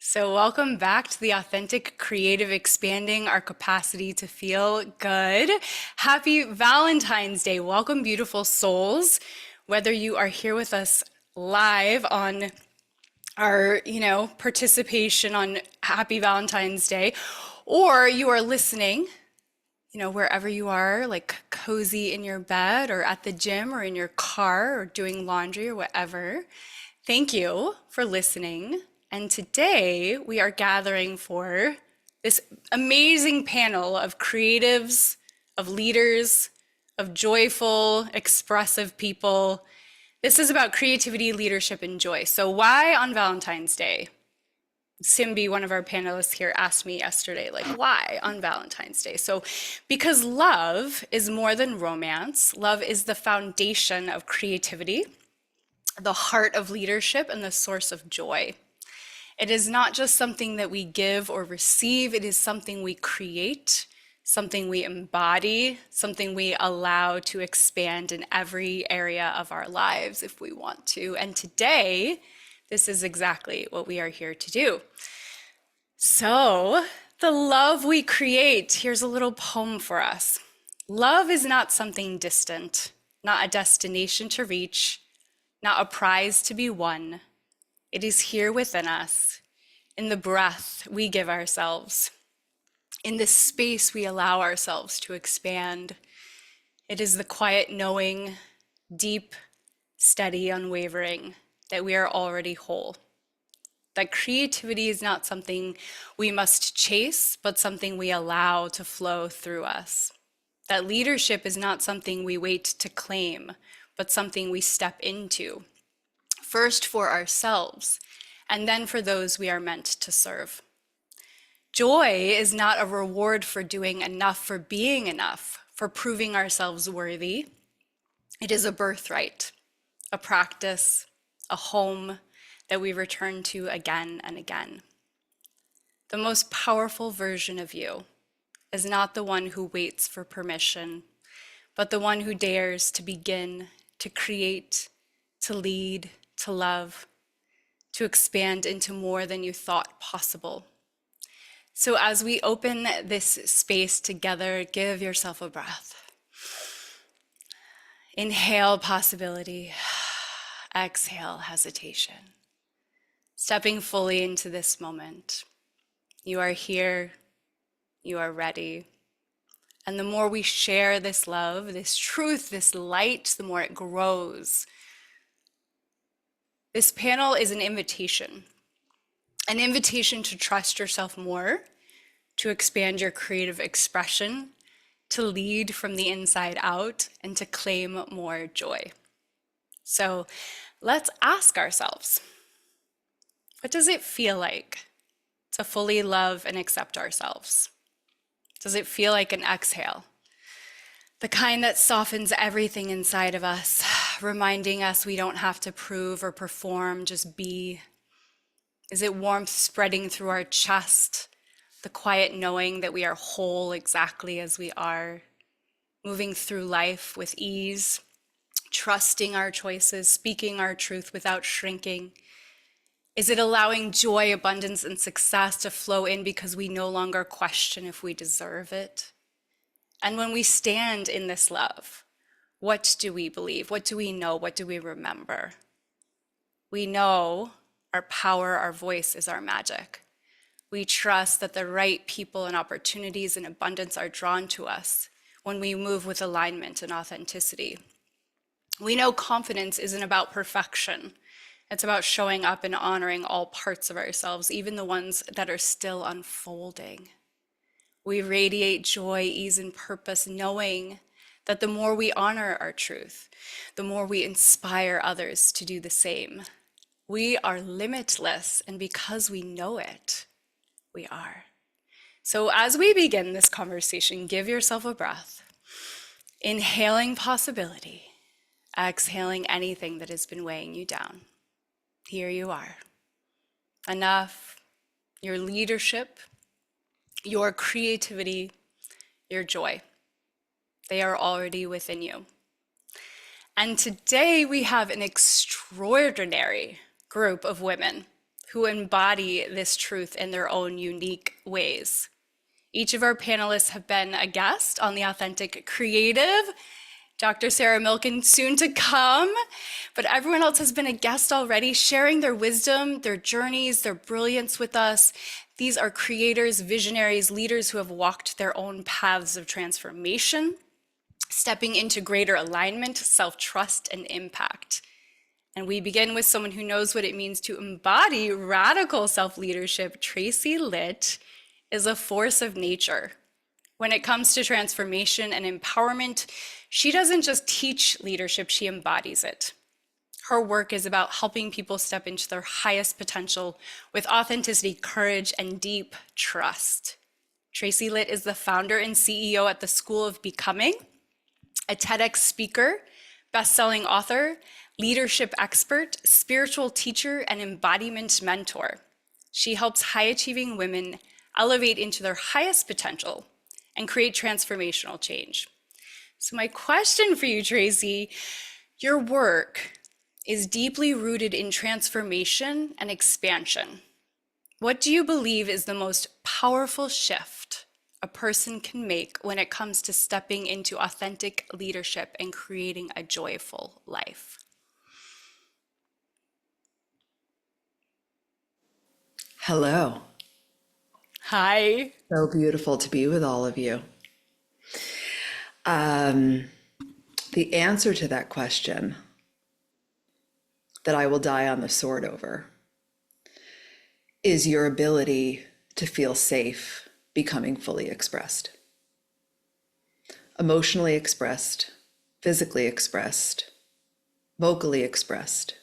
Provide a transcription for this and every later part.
So, welcome back to the Authentic Creative Expanding Our Capacity to Feel Good. Happy Valentine's Day. Welcome, beautiful souls. Whether you are here with us live on our, participation on Happy Valentine's Day, or you are listening, wherever you are, like cozy in your bed or at the gym or in your car or doing laundry or whatever. Thank you for listening. And today we are gathering for this amazing panel of creatives, of leaders, of joyful, expressive people. This is about creativity, leadership, and joy. So why on Valentine's Day? Simbi, one of our panelists here, asked me yesterday, why on Valentine's Day? So because love is more than romance. Love is the foundation of creativity, the heart of leadership, and the source of joy. It is not just something that we give or receive, it is something we create, something we embody, something we allow to expand in every area of our lives if we want to. And today, this is exactly what we are here to do. So, the love we create, here's a little poem for us. Love is not something distant, not a destination to reach, not a prize to be won. It is here within us, in the breath we give ourselves, in the space we allow ourselves to expand. It is the quiet knowing, deep, steady, unwavering, that we are already whole. That creativity is not something we must chase, but something we allow to flow through us. That leadership is not something we wait to claim, but something we step into. First for ourselves, and then for those we are meant to serve. Joy is not a reward for doing enough, for being enough, for proving ourselves worthy. It is a birthright, a practice, a home that we return to again and again. The most powerful version of you is not the one who waits for permission, but the one who dares to begin, to create, to lead, to love, to expand into more than you thought possible. So as we open this space together, give yourself a breath. Inhale possibility, exhale hesitation. Stepping fully into this moment. You are here, you are ready. And the more we share this love, this truth, this light, the more it grows. This panel is an invitation to trust yourself more, to expand your creative expression, to lead from the inside out, and to claim more joy. So let's ask ourselves, what does it feel like to fully love and accept ourselves? Does it feel like an exhale? The kind that softens everything inside of us, reminding us we don't have to prove or perform, just be. Is it warmth spreading through our chest, the quiet knowing that we are whole exactly as we are, moving through life with ease, trusting our choices, speaking our truth without shrinking? Is it allowing joy, abundance, and success to flow in because we no longer question if we deserve it? And when we stand in this love, what do we believe? What do we know? What do we remember? We know our power, our voice is our magic. We trust that the right people and opportunities and abundance are drawn to us when we move with alignment and authenticity. We know confidence isn't about perfection. It's about showing up and honoring all parts of ourselves, even the ones that are still unfolding. We radiate joy, ease, and purpose, knowing that the more we honor our truth, the more we inspire others to do the same. We are limitless, and because we know it, we are. So as we begin this conversation, give yourself a breath, inhaling possibility, exhaling anything that has been weighing you down. Here you are. Enough. Your leadership, your creativity, your joy. They are already within you. And today we have an extraordinary group of women who embody this truth in their own unique ways. Each of our panelists have been a guest on The Authentic Creative, Dr. Sarah Milken soon to come, but everyone else has been a guest already, sharing their wisdom, their journeys, their brilliance with us. These are creators, visionaries, leaders who have walked their own paths of transformation, stepping into greater alignment, self-trust, and impact. And we begin with someone who knows what it means to embody radical self-leadership. Tracy Litt is a force of nature. When it comes to transformation and empowerment, she doesn't just teach leadership, she embodies it. Her work is about helping people step into their highest potential with authenticity, courage, and deep trust. Tracy Litt is the founder and CEO at the School of Becoming, a TEDx speaker, best-selling author, leadership expert, spiritual teacher, and embodiment mentor. She helps high-achieving women elevate into their highest potential and create transformational change. So my question for you, Tracy, your work is deeply rooted in transformation and expansion. What do you believe is the most powerful shift a person can make when it comes to stepping into authentic leadership and creating a joyful life? Hello. Hi. So beautiful to be with all of you. The answer to that question that I will die on the sword over is your ability to feel safe becoming fully expressed. Emotionally expressed, physically expressed, vocally expressed.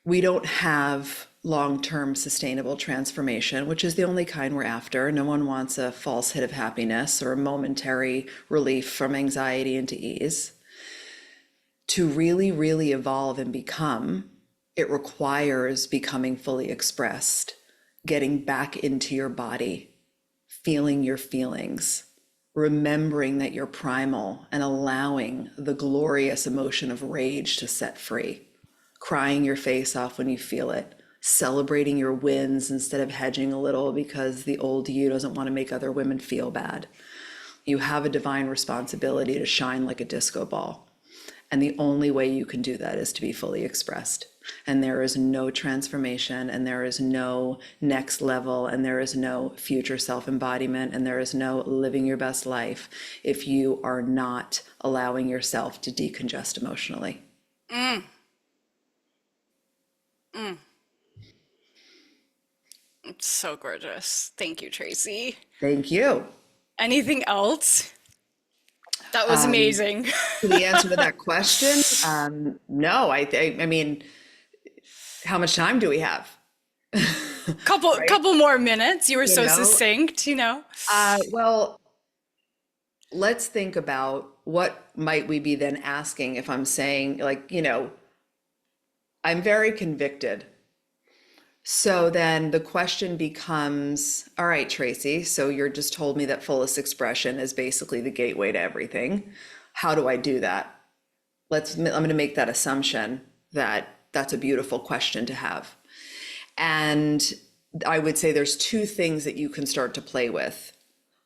We don't have long-term sustainable transformation, which is the only kind we're after. No one wants a false hit of happiness or a momentary relief from anxiety into ease. To really, really evolve and become, it requires becoming fully expressed, getting back into your body, feeling your feelings, remembering that you're primal, and allowing the glorious emotion of rage to set free, crying your face off when you feel it, celebrating your wins instead of hedging a little because the old you doesn't want to make other women feel bad. You have a divine responsibility to shine like a disco ball. And the only way you can do that is to be fully expressed. And there is no transformation, and there is no next level, and there is no future self-embodiment, and there is no living your best life if you are not allowing yourself to decongest emotionally. It's so gorgeous. Thank you, Tracy. Thank you. Anything else? That was amazing. The answer to that question, no. I mean, how much time do we have? Couple more minutes. You were so succinct, Well, let's think about what might we be then asking if I'm saying, like, I'm very convicted. So then the question becomes, all right, Tracy, so you're just told me that fullest expression is basically the gateway to everything. How do I do that? I'm going to make that assumption that that's a beautiful question to have. And I would say there's two things that you can start to play with.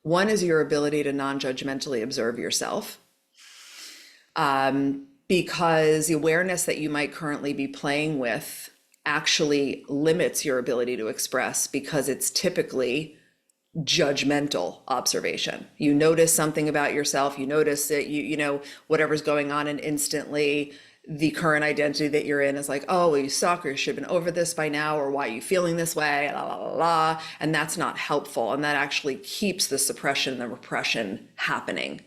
One is your ability to non-judgmentally observe yourself. Because the awareness that you might currently be playing with actually limits your ability to express because it's typically judgmental observation. You notice something about yourself, you notice that whatever's going on, and instantly the current identity that you're in is like, oh, well, you suck, or you should have been over this by now, or why are you feeling this way, la, la, la, la. And that's not helpful. And that actually keeps the suppression and the repression happening.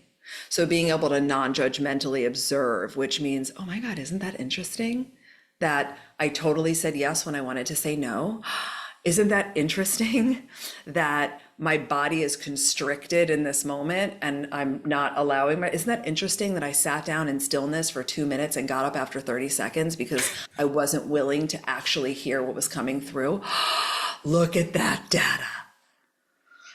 So being able to non-judgmentally observe, which means, oh my God, isn't that interesting? That I totally said yes when I wanted to say no. Isn't that interesting that my body is constricted in this moment and I'm not allowing isn't that interesting that I sat down in stillness for 2 minutes and got up after 30 seconds because I wasn't willing to actually hear what was coming through? Look at that data.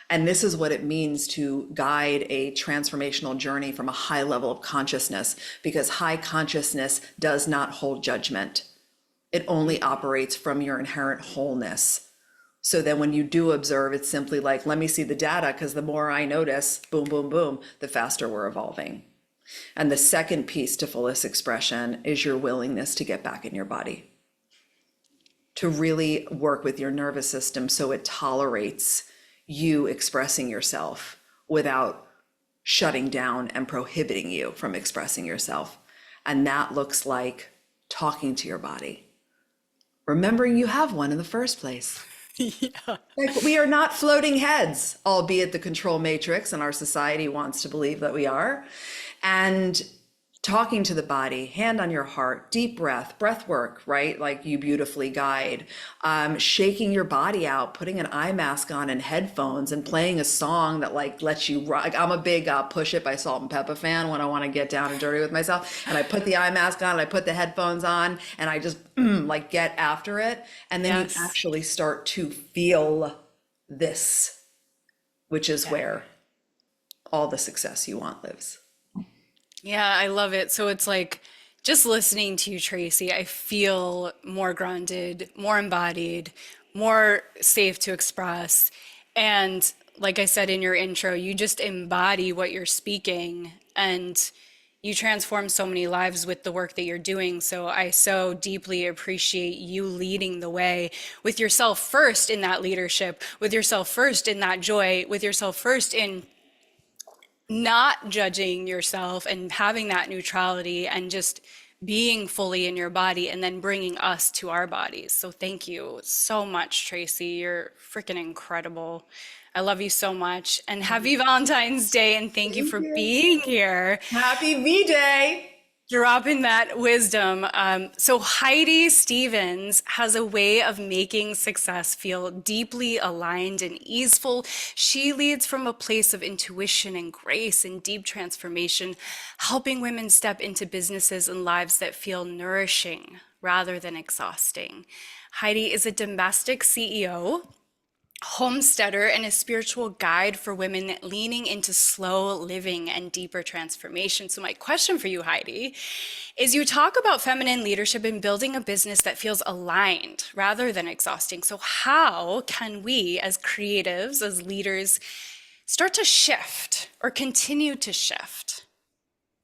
And this is what it means to guide a transformational journey from a high level of consciousness, because high consciousness does not hold judgment. It only operates from your inherent wholeness. So then when you do observe, it's simply like, let me see the data, because the more I notice, boom, boom, boom, the faster we're evolving. And the second piece to fullest expression is your willingness to get back in your body, to really work with your nervous system so it tolerates you expressing yourself without shutting down and prohibiting you from expressing yourself. And that looks like talking to your body, remembering you have one in the first place. Yeah. Like, we are not floating heads, albeit the control matrix and our society wants to believe that we are. And talking to the body, hand on your heart, deep breath work, right? Like you beautifully guide, shaking your body out, putting an eye mask on and headphones and playing a song that like lets you rock. I'm a big Push It by Salt and Pepper fan when I want to get down and dirty with myself. And I put the eye mask on and I put the headphones on and I just like get after it. And then Yes. you actually start to feel this, which is where all the success you want lives. Yeah, I love it. So it's like just listening to you, Tracy, I feel more grounded, more embodied, more safe to express. And like I said in your intro, you just embody what you're speaking and you transform so many lives with the work that you're doing. So I so deeply appreciate you leading the way with yourself first in that leadership, with yourself first in that joy, with yourself first in not judging yourself and having that neutrality and just being fully in your body and then bringing us to our bodies. So thank you so much, Tracy. You're freaking incredible. I love you so much. And happy Valentine's Day. And thank you Thank for you. being here, Happy V-Day. dropping that wisdom. So Heidi Stevens has a way of making success feel deeply aligned and easeful. She leads from a place of intuition and grace and deep transformation, helping women step into businesses and lives that feel nourishing rather than exhausting. Heidi is a domestic CEO, homesteader, and a spiritual guide for women leaning into slow living and deeper transformation. So my question for you, Heidi, is you talk about feminine leadership and building a business that feels aligned rather than exhausting. So how can we as creatives, as leaders, start to shift or continue to shift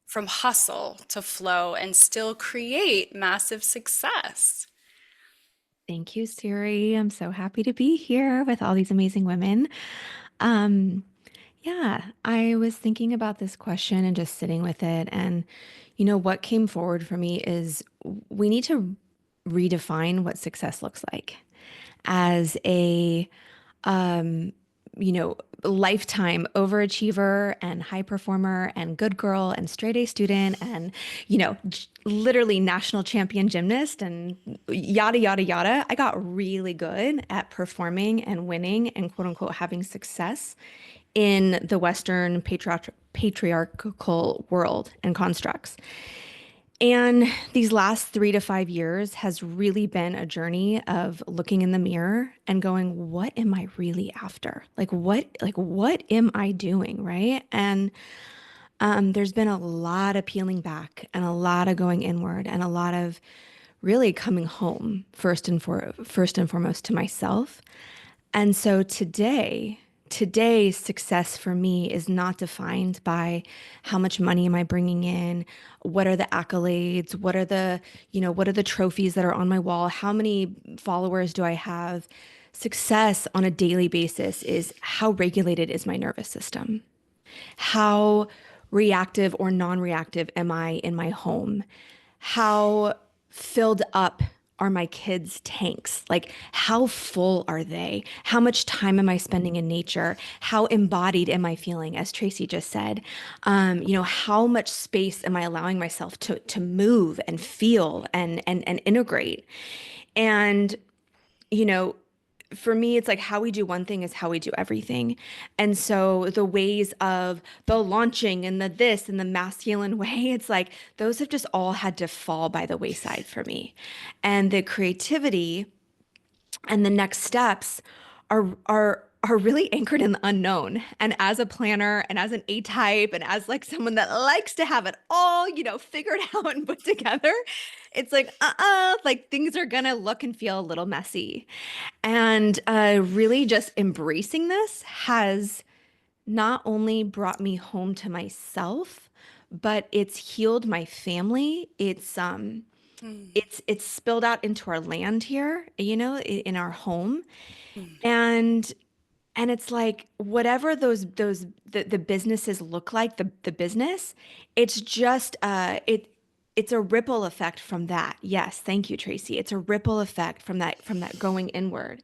from hustle to flow and still create massive success? Thank you, Siri. I'm so happy to be here with all these amazing women. Um, yeah, I was thinking about this question and just sitting with it. And, what came forward for me is we need to redefine what success looks like as a lifetime overachiever and high performer and good girl and straight A student and, literally national champion gymnast and yada, yada, yada. I got really good at performing and winning and quote unquote having success in the Western patriarchal world and constructs. And these last 3 to 5 years has really been a journey of looking in the mirror and going, what am I really after? What am I doing? Right. And there's been a lot of peeling back and a lot of going inward and a lot of really coming home first and foremost to myself. And so today's success for me is not defined by how much money am I bringing in, what are the accolades, what are the trophies that are on my wall, how many followers do I have. Success on a daily basis is how regulated is my nervous system? How reactive or non-reactive am I in my home? How filled up are my kids' tanks? Like, how full are they? How much time am I spending in nature? How embodied am I feeling? As Tracy just said, how much space am I allowing myself to move and feel and integrate? And, you know, for me, it's like how we do one thing is how we do everything. And so the ways of the launching and the this and the masculine way, it's like those have just all had to fall by the wayside for me. And the creativity and the next steps are are really anchored in the unknown. And as a planner and as an A type and as like someone that likes to have it all, figured out and put together, it's like, like things are gonna look and feel a little messy. And really just embracing this has not only brought me home to myself, but it's healed my family. Mm, It's spilled out into our land here, in our home. mm, And it's like whatever the businesses look like, the business, it's just it's a ripple effect from that. Yes, thank you, Tracy. It's a ripple effect from that going inward.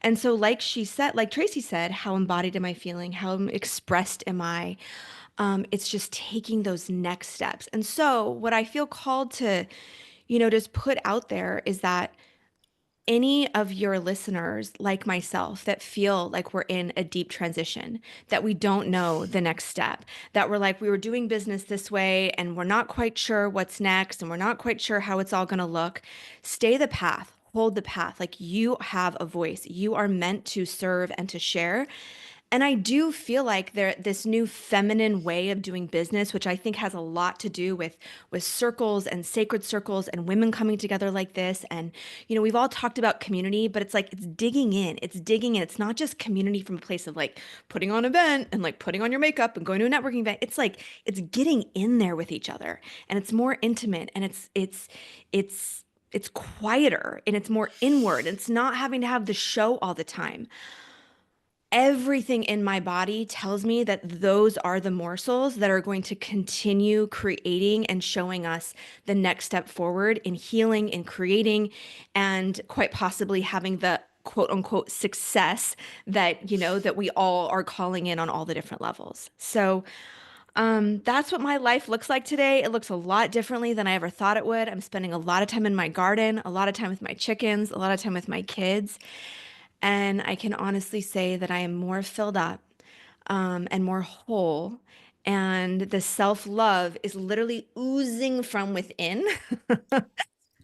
And so like Tracy said, how embodied am I feeling? How expressed am I? It's just taking those next steps. And so what I feel called to, just put out there is that any of your listeners, like myself, that feel like we're in a deep transition, that we don't know the next step, that we're like, we were doing business this way and we're not quite sure what's next and we're not quite sure how it's all going to look, stay the path. Hold the path. Like you have a voice. You are meant to serve and to share. And I do feel like this new feminine way of doing business, which I think has a lot to do with circles and sacred circles and women coming together like this. And we've all talked about community, but it's like it's digging in. It's digging in. It's not just community from a place of like putting on an event and like putting on your makeup and going to a networking event. It's like it's getting in there with each other, and it's more intimate, and it's quieter, and it's more inward. It's not having to have the show all the time. Everything in my body tells me that those are the morsels that are going to continue creating and showing us the next step forward in healing, in creating, and quite possibly having the quote unquote success that, that we all are calling in on all the different levels. So, that's what my life looks like today. It looks a lot differently than I ever thought it would. I'm spending a lot of time in my garden, a lot of time with my chickens, a lot of time with my kids. And I can honestly say that I am more filled up, and more whole. And the self love is literally oozing from within that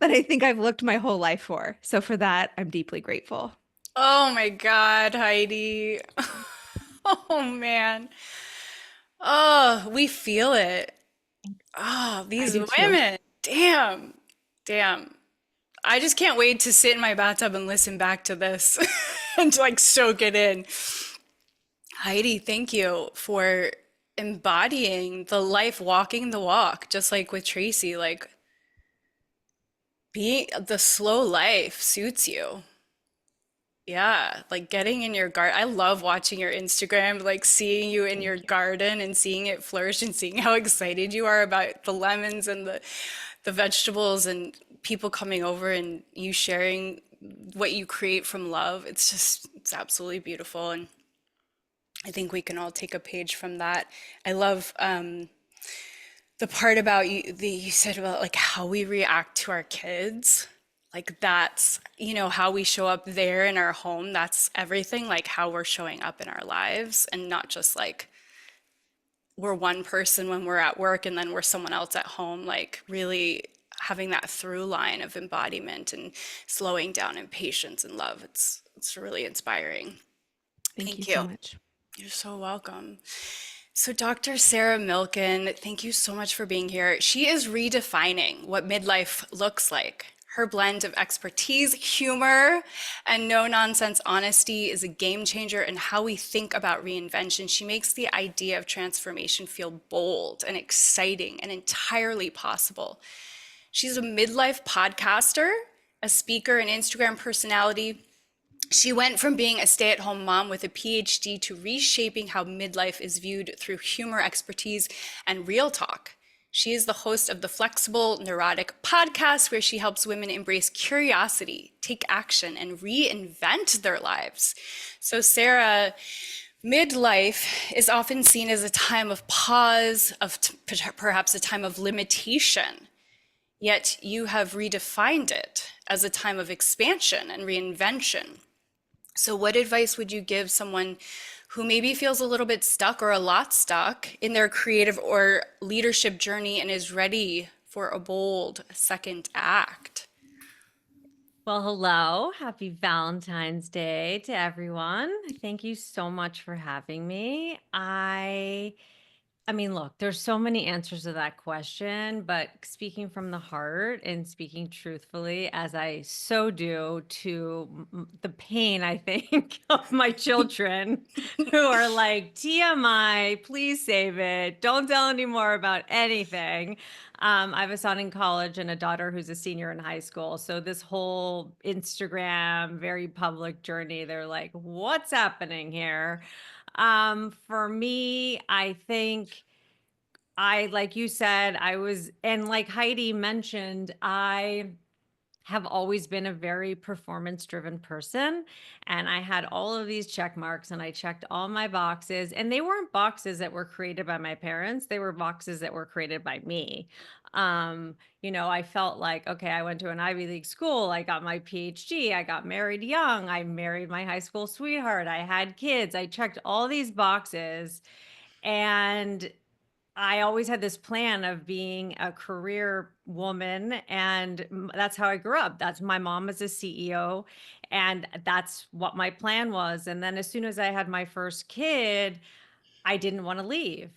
I think I've looked my whole life for. So for that, I'm deeply grateful. oh my God, Heidi. Oh man. Oh, we feel it. Oh, I these do too. women. Damn. Damn. I just can't wait to sit in my bathtub and listen back to this and like soak it in. Heidi, thank you for embodying the life, walking the walk, just like with Tracy. Like being the slow life suits you. Yeah, like getting in your garden. I love watching your Instagram, like seeing you in your Thank you. garden and seeing it flourish and seeing how excited you are about the lemons and the vegetables and people coming over and you sharing what you create from love. It's just, it's absolutely beautiful. And I think we can all take a page from that. I love the part about you that you said about like how we react to our kids. Like that's, how we show up there in our home. That's everything, like how we're showing up in our lives and not just like we're one person when we're at work and then we're someone else at home, like really having that through line of embodiment and slowing down in patience and love. It's really inspiring. Thank you Thank so you. much. You're so welcome. So, Dr. Sarah Milken, thank you so much for being here. She is redefining what midlife looks like. Her blend of expertise, humor, and no nonsense honesty is a game changer in how we think about reinvention. She makes the idea of transformation feel bold and exciting and entirely possible. She's a midlife podcaster, a speaker, and Instagram personality. She went from being a stay-at-home mom with a PhD to reshaping how midlife is viewed through humor, expertise, and real talk. She is the host of the Flexible Neurotic podcast, where she helps women embrace curiosity, take action, and reinvent their lives. So, Sarah, midlife is often seen as a time of pause, of perhaps a time of limitation. Yet you have redefined it as a time of expansion and reinvention. So, what advice would you give someone who maybe feels a little bit stuck or a lot stuck in their creative or leadership journey and is ready for a bold second act? Well, hello. Happy Valentine's Day to everyone. Thank you so much for having me. I mean, look, there's so many answers to that question, but speaking from the heart and speaking truthfully, as I so do to the pain, I think, of my children who are like, TMI, please save it. Don't tell any more about anything. I have a son in college and a daughter who's a senior in high school. So this whole Instagram, very public journey, they're like, what's happening here? For me, I think like you said, and like Heidi mentioned, I have always been a very performance driven person. And I had all of these check marks and I checked all my boxes. And they weren't boxes that were created by my parents, they were boxes that were created by me. I felt like, okay, I went to an Ivy League school, I got my PhD, I got married young, I married my high school sweetheart, I had kids, I checked all these boxes. And I always had this plan of being a career woman, and that's how I grew up. That's my mom is a CEO, and that's what my plan was. And then as soon as I had my first kid, I didn't want to leave.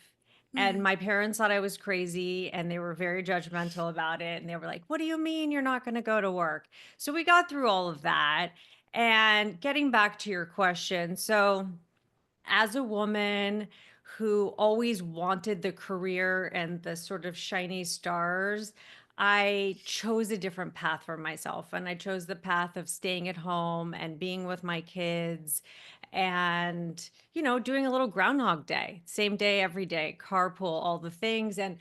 And my parents thought I was crazy and they were very judgmental about it. And they were like, what do you mean you're not going to go to work? So we got through all of that. And getting back to your question. So, as a woman who always wanted the career and the sort of shiny stars, I chose a different path for myself. And I chose the path of staying at home and being with my kids and, doing a little Groundhog Day, same day, every day, carpool, all the things. And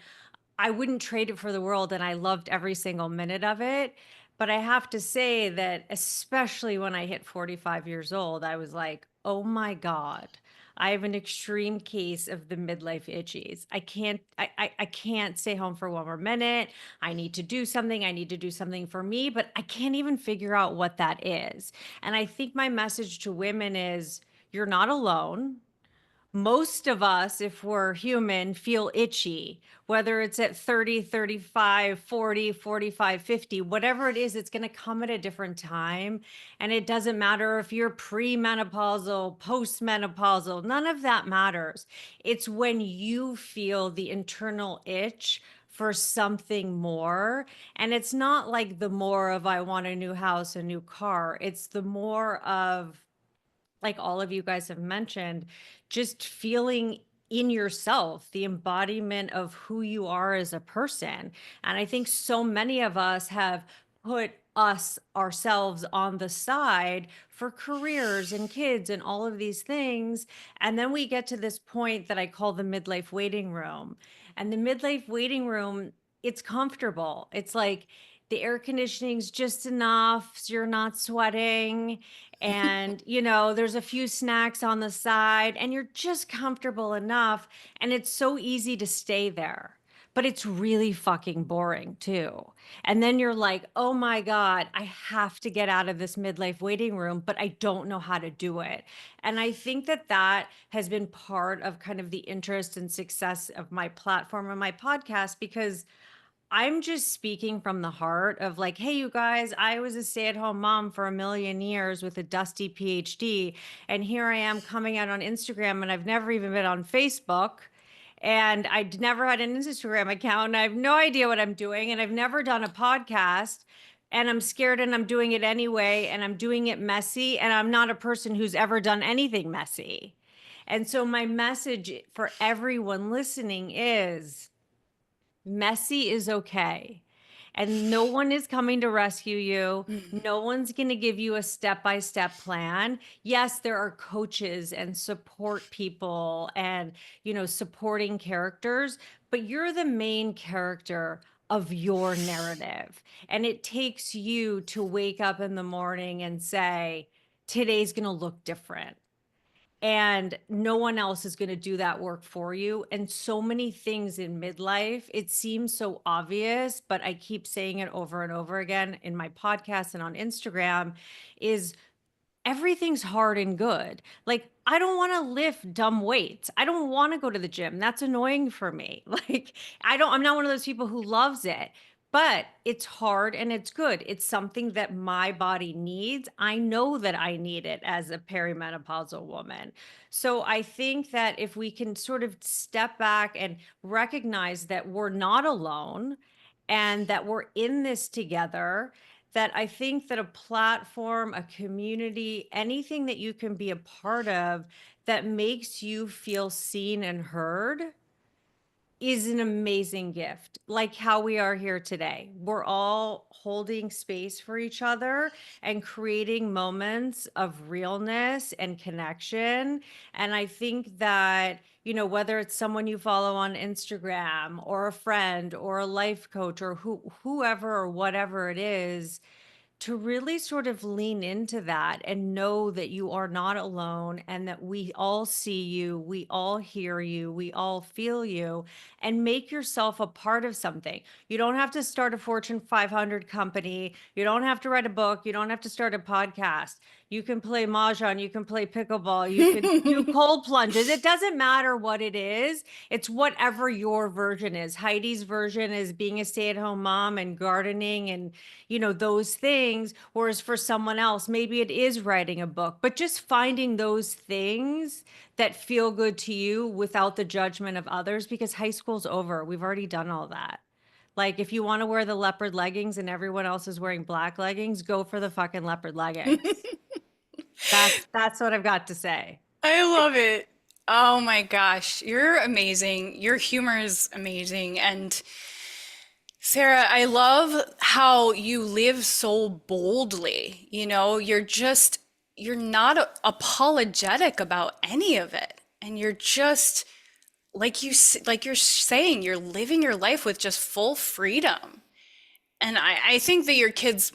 I wouldn't trade it for the world. And I loved every single minute of it. But I have to say that, especially when I hit 45 years old, I was like, oh my God, I have an extreme case of the midlife itchies. I can't stay home for one more minute. I need to do something. I need to do something for me, but I can't even figure out what that is. And I think my message to women is you're not alone. Most of us, if we're human, feel itchy, whether it's at 30, 35, 40, 45, 50, whatever it is, it's going to come at a different time. And it doesn't matter if you're premenopausal, postmenopausal, none of that matters. It's when you feel the internal itch for something more. And it's not like the more of I want a new house, a new car. It's the more of, like all of you guys have mentioned, just feeling in yourself the embodiment of who you are as a person. And I think so many of us have put us ourselves on the side for careers and kids and all of these things. And then we get to this point that I call the midlife waiting room. And the midlife waiting room, it's comfortable. It's like the air conditioning's just enough so you're not sweating, and there's a few snacks on the side and you're just comfortable enough, and it's so easy to stay there, but it's really fucking boring too. And then you're like, oh my God, I have to get out of this midlife waiting room, but I don't know how to do it. And I think that that has been part of kind of the interest and success of my platform and my podcast, because I'm just speaking from the heart of like, hey, you guys, I was a stay at home mom for a million years with a dusty PhD. And here I am coming out on Instagram, and I've never even been on Facebook. And I'd never had an Instagram account. And I have no idea what I'm doing. And I've never done a podcast. And I'm scared, and I'm doing it anyway. And I'm doing it messy. And I'm not a person who's ever done anything messy. And so, my message for everyone listening is, messy is okay. And no one is coming to rescue you. No one's going to give you a step-by-step plan. Yes, there are coaches and support people and, supporting characters, but you're the main character of your narrative. And it takes you to wake up in the morning and say, today's going to look different, and no one else is going to do that work for you. And so many things in midlife, it seems so obvious, but I keep saying it over and over again in my podcast and on Instagram, is everything's hard and good. Like, I don't want to lift dumb weights. I don't want to go to the gym. That's annoying for me. Like, I'm not one of those people who loves it. but it's hard and it's good. It's something that my body needs. I know that I need it as a perimenopausal woman. So I think that if we can sort of step back and recognize that we're not alone and that we're in this together, that I think that a platform, a community, anything that you can be a part of that makes you feel seen and heard is an amazing gift. Like how we are here today. We're all holding space for each other and creating moments of realness and connection. And I think that, you know, whether it's someone you follow on Instagram or a friend or a life coach or whoever or whatever it is, to really sort of lean into that and know that you are not alone and that we all see you, we all hear you, we all feel you, and make yourself a part of something. You don't have to start a Fortune 500 company. You don't have to write a book. You don't have to start a podcast. You can play mahjong, you can play pickleball, you can do cold plunges. It doesn't matter what it is. It's whatever your version is. Heidi's version is being a stay-at-home mom and gardening and, you know, those things. Whereas for someone else, maybe it is writing a book, but just finding those things that feel good to you without the judgment of others, because high school's over. We've already done all that. Like if you want to wear the leopard leggings and everyone else is wearing black leggings, go for the fucking leopard leggings. That's what I've got to say. I love it. Oh my gosh, you're amazing. Your humor is amazing. And Sarah, I love how you live so boldly. You know, you're not apologetic about any of it. And you're just, like you're saying, you're living your life with just full freedom. And I think that your kids,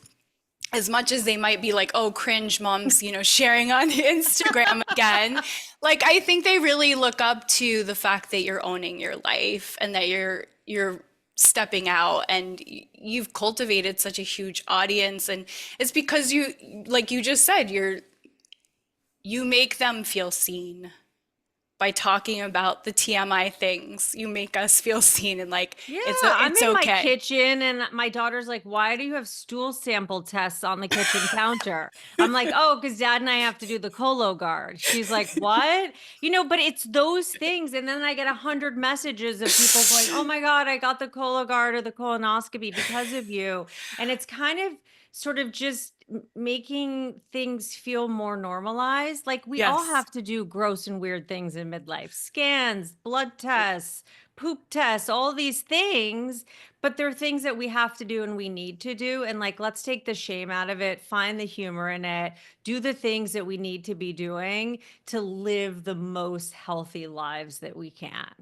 as much as they might be like, oh, cringe, mom's, sharing on Instagram again, like I think they really look up to the fact that you're owning your life and that you're stepping out and you've cultivated such a huge audience. And it's because you, like you just said, you make them feel seen by talking about the TMI things. You make us feel seen and like Yeah, it's I'm it's in my okay. kitchen and my daughter's like, why do you have stool sample tests on the kitchen counter? I'm like, oh, because dad and I have to do the Cologuard. She's like, what? You know, but it's those things. And then I get 100 messages of people going, oh my God, I got the Cologuard or the colonoscopy because of you. And it's kind of sort of just making things feel more normalized. Like we all Yes. have to do gross and weird things in midlife, scans, blood tests, poop tests, all these things, but they're things that we have to do and we need to do. And like, let's take the shame out of it, find the humor in it, do the things that we need to be doing to live the most healthy lives that we can.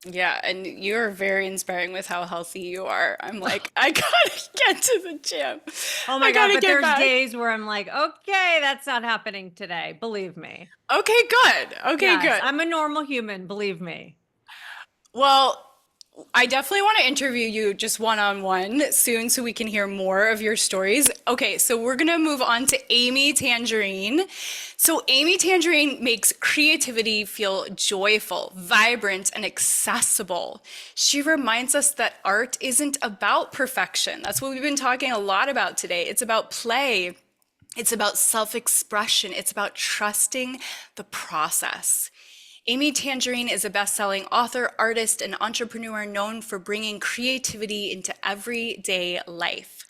Yeah, and you're very inspiring with how healthy you are. I'm like, I gotta get to the gym. Oh I my God, gotta but get there's back. days where I'm like, okay, that's not happening today. Believe me. Okay, good. Okay, Yes, good. I'm a normal human, believe me. Well, I definitely want to interview you just one-on-one soon so we can hear more of your stories. Okay, so we're gonna move on to Amy Tangerine. So Amy Tangerine makes creativity feel joyful, vibrant, and accessible. She reminds us that art isn't about perfection. That's what we've been talking a lot about today. It's about play. It's about self-expression. It's about trusting the process. Amy Tangerine is a best-selling author, artist, and entrepreneur known for bringing creativity into everyday life.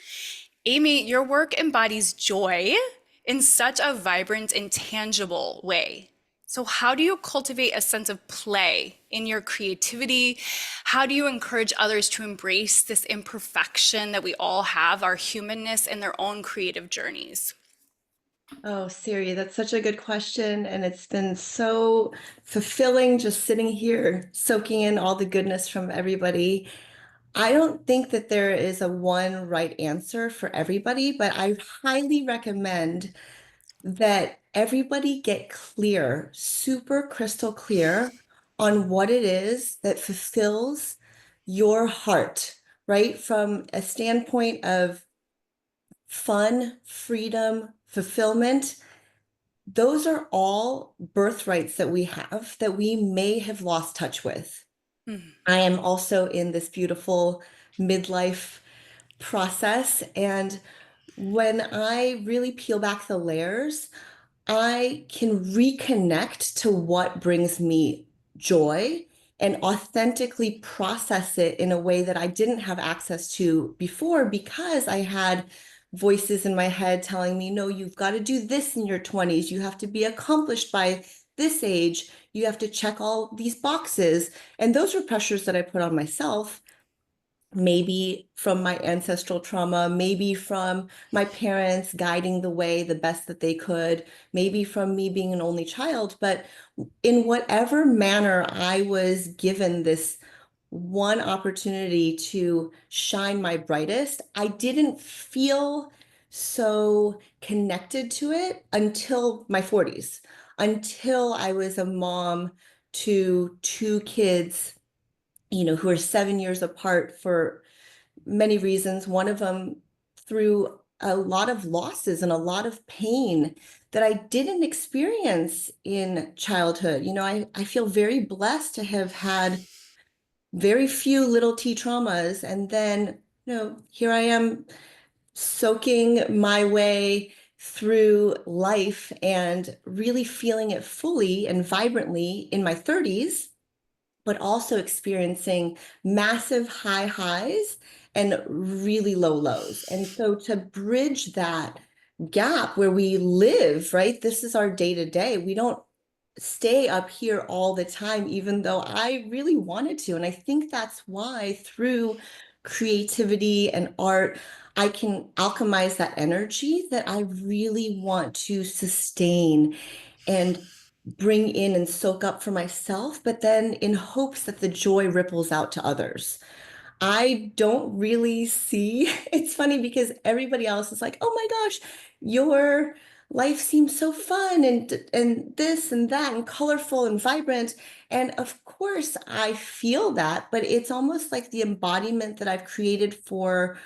Amy, your work embodies joy in such a vibrant and tangible way. So how do you cultivate a sense of play in your creativity? How do you encourage others to embrace this imperfection that we all have, our humanness, in their own creative journeys? Oh, Siri, that's such a good question. And it's been so fulfilling just sitting here, soaking in all the goodness from everybody. I don't think that there is a one right answer for everybody, but I highly recommend that everybody get clear, super crystal clear on what it is that fulfills your heart, right? From a standpoint of fun, freedom, fulfillment. Those are all birthrights that we have that we may have lost touch with. Mm. I am also in this beautiful midlife process. And when I really peel back the layers, I can reconnect to what brings me joy and authentically process it in a way that I didn't have access to before, because I had voices in my head telling me, no, you've got to do this in your 20s. You have to be accomplished by this age. You have to check all these boxes. And those were pressures that I put on myself, maybe from my ancestral trauma, maybe from my parents guiding the way the best that they could, maybe from me being an only child. But in whatever manner I was given this one opportunity to shine my brightest, I didn't feel so connected to it until my 40s, until I was a mom to two kids, who are 7 years apart for many reasons. One of them through a lot of losses and a lot of pain that I didn't experience in childhood. I feel very blessed to have had very few little t traumas. And then, here I am soaking my way through life and really feeling it fully and vibrantly in my 30s, but also experiencing massive high highs and really low lows. And so to bridge that gap where we live, right? This is our day to day. We don't stay up here all the time, even though I really wanted to. And I think that's why through creativity and art, I can alchemize that energy that I really want to sustain and bring in and soak up for myself, but then in hopes that the joy ripples out to others. I don't really see, it's funny because everybody else is like, oh my gosh, your life seems so fun and this and that and colorful and vibrant. And of course I feel that, but it's almost like the embodiment that I've created for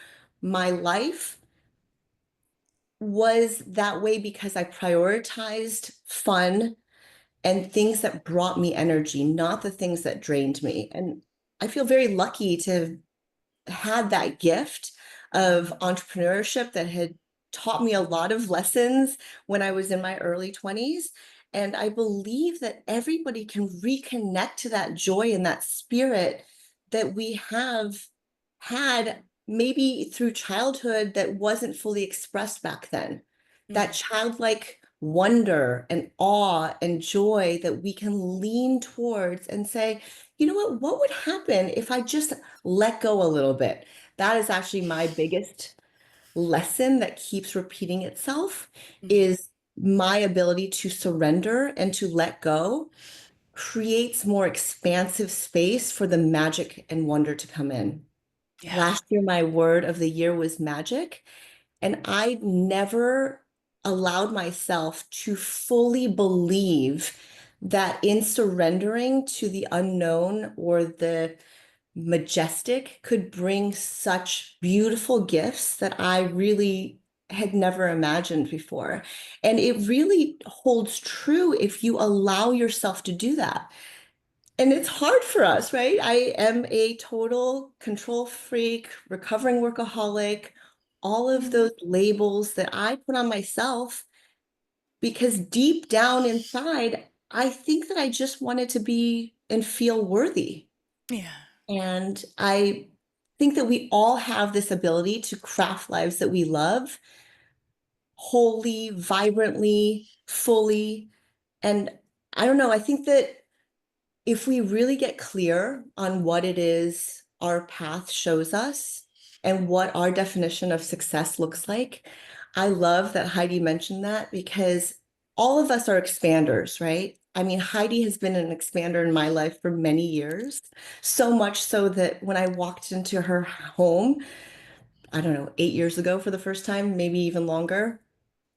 my life was that way because I prioritized fun and things that brought me energy, not the things that drained me. And I feel very lucky to have had that gift of entrepreneurship that had taught me a lot of lessons when I was in my early 20s. And I believe that everybody can reconnect to that joy and that spirit that we have had maybe through childhood that wasn't fully expressed back then. That childlike wonder and awe and joy that we can lean towards and say, you know what would happen if I just let go a little bit? That is actually my biggest lesson that keeps repeating itself, is my ability to surrender and to let go creates more expansive space for the magic and wonder to come in. Yeah. Last year, my word of the year was magic. And I never allowed myself to fully believe that in surrendering to the unknown or the majestic could bring such beautiful gifts that I really had never imagined before. And it really holds true if you allow yourself to do that. And it's hard for us, right? I am a total control freak, recovering workaholic, all of those labels that I put on myself because deep down inside, I think that I just wanted to be and feel worthy. Yeah. And I think that we all have this ability to craft lives that we love wholly, vibrantly, fully. And I don't know, I think that if we really get clear on what it is our path shows us and what our definition of success looks like, I love that Heidi mentioned that because all of us are expanders, right? I mean, Heidi has been an expander in my life for many years, so much so that when I walked into her home, I don't know, 8 years ago for the first time, maybe even longer,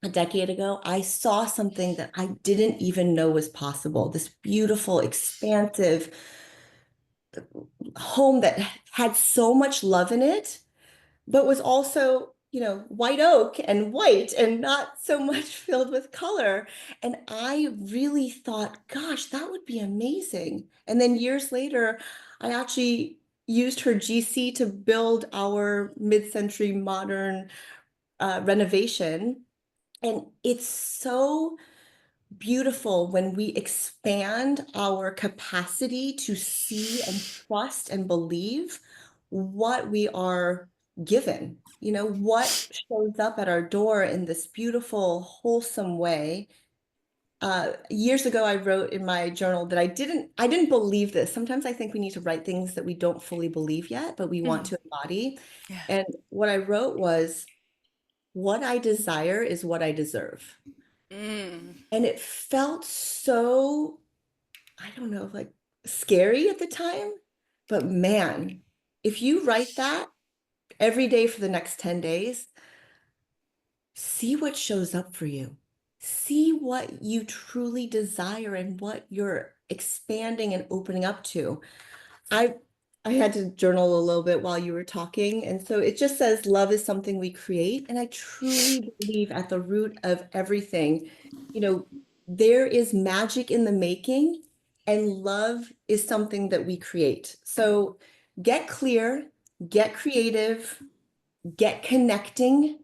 a decade ago, I saw something that I didn't even know was possible. This beautiful, expansive home that had so much love in it, but was also, white oak and white and not so much filled with color. And I really thought, gosh, that would be amazing. And then years later, I actually used her GC to build our mid-century modern renovation. And it's so beautiful when we expand our capacity to see and trust and believe what we are given, what shows up at our door in this beautiful, wholesome way. Years ago, I wrote in my journal that I didn't believe this. Sometimes I think we need to write things that we don't fully believe yet, but we want to embody. Yeah. And what I wrote was, what I desire is what I deserve. Mm. And it felt so, I don't know, like scary at the time. But man, if you write that every day for the next 10 days, see what shows up for you. See what you truly desire and what you're expanding and opening up to. I I had to journal a little bit while you were talking. And so it just says love is something we create. And I truly believe at the root of everything, there is magic in the making, and love is something that we create. So get clear, get creative, get connecting,